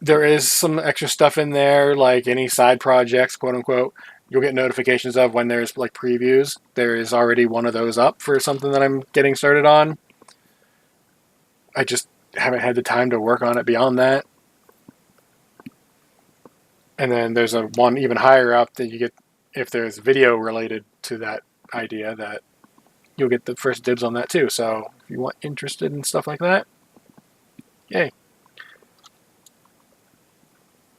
there is some extra stuff in there, like any side projects, quote unquote. You'll get notifications of when there's like previews. There is already one of those up for something that I'm getting started on. I just haven't had the time to work on it beyond that. And then there's a one even higher up that you get if there's video related to that idea, that you'll get the first dibs on that too. So if you want interested in stuff like that, yay.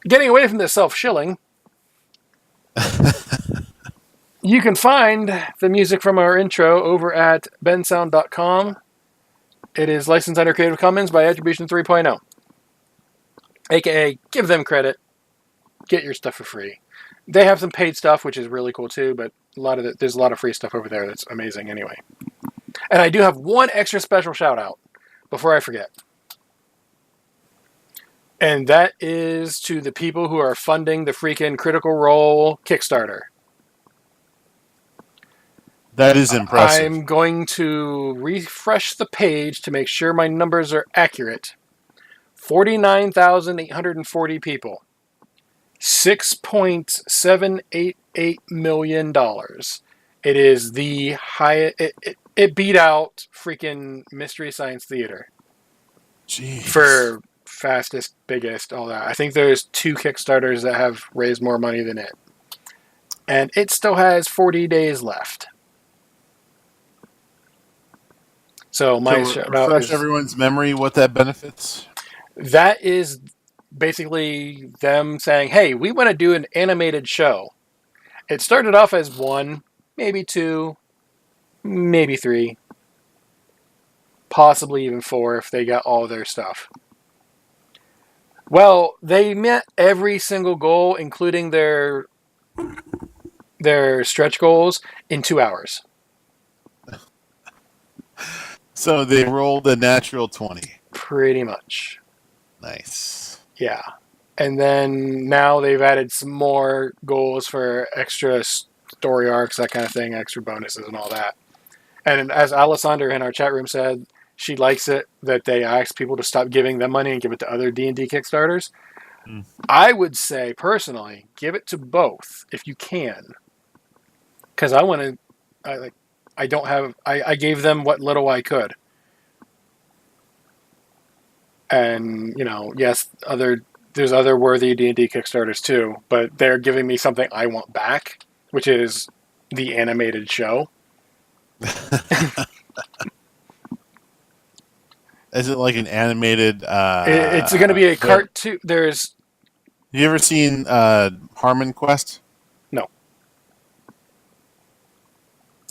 Getting away from this self-shilling, you can find the music from our intro over at bensound.com. It is licensed under Creative Commons by Attribution 3.0. AKA, give them credit. Get your stuff for free. They have some paid stuff, which is really cool too, but there's a lot of free stuff over there that's amazing anyway. And I do have one extra special shout out before I forget. And that is to the people who are funding the freaking Critical Role Kickstarter. That is impressive. I'm going to refresh the page to make sure my numbers are accurate. 49,840 people. $6.788 million. It is the highest. It beat out freaking Mystery Science Theater. Jeez. For fastest, biggest, all that. I think there's 2 Kickstarters that have raised more money than it. And it still has 40 days left. So my refresh everyone's memory what that benefits. That is basically them saying, hey, we want to do an animated show. It started off as 1, maybe 2, maybe 3, possibly even 4 if they got all their stuff. Well, they met every single goal, including their stretch goals, in 2 hours. So they rolled a natural 20. Pretty much. Nice. Yeah. And then now they've added some more goals for extra story arcs, that kind of thing, extra bonuses and all that. And as Alessandra in our chat room said, she likes it that they ask people to stop giving them money and give it to other D&D Kickstarters. I would say, personally, give it to both if you can. Because I gave them what little I could. And, yes, there's other worthy D&D Kickstarters too, but they're giving me something I want back, which is the animated show. Is it like an animated... it's going to be a cartoon. You ever seen Harmon Quest? No.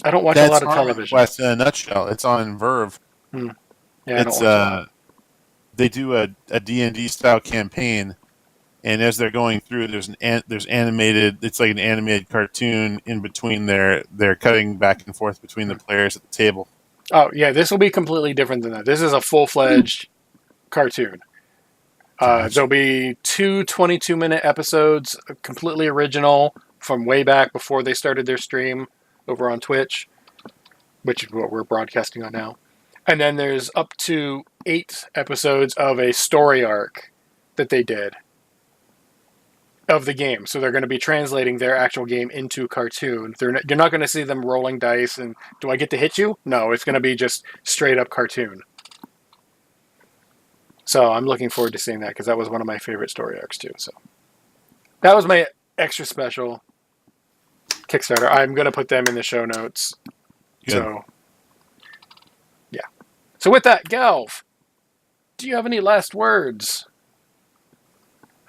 I don't watch a lot of television. Quest in a nutshell. It's on Verve. Yeah, I don't watch that. They do a D&D style campaign, and as they're going through, there's animated. It's like an animated cartoon in between. They're cutting back and forth between the players at the table. Oh yeah, this will be completely different than that. This is a full-fledged cartoon. There'll be 2 22-minute episodes, completely original from way back before they started their stream over on Twitch, which is what we're broadcasting on now. And then there's up to 8 episodes of a story arc that they did of the game. So they're going to be translating their actual game into cartoon. You're not going to see them rolling dice and, do I get to hit you? No, it's going to be just straight up cartoon. So I'm looking forward to seeing that because that was one of my favorite story arcs too. So that was my extra special Kickstarter. I'm going to put them in the show notes. Good. So yeah. So with that, Galv, do you have any last words?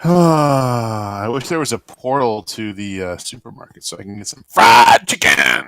I wish there was a portal to the supermarket so I can get some fried chicken.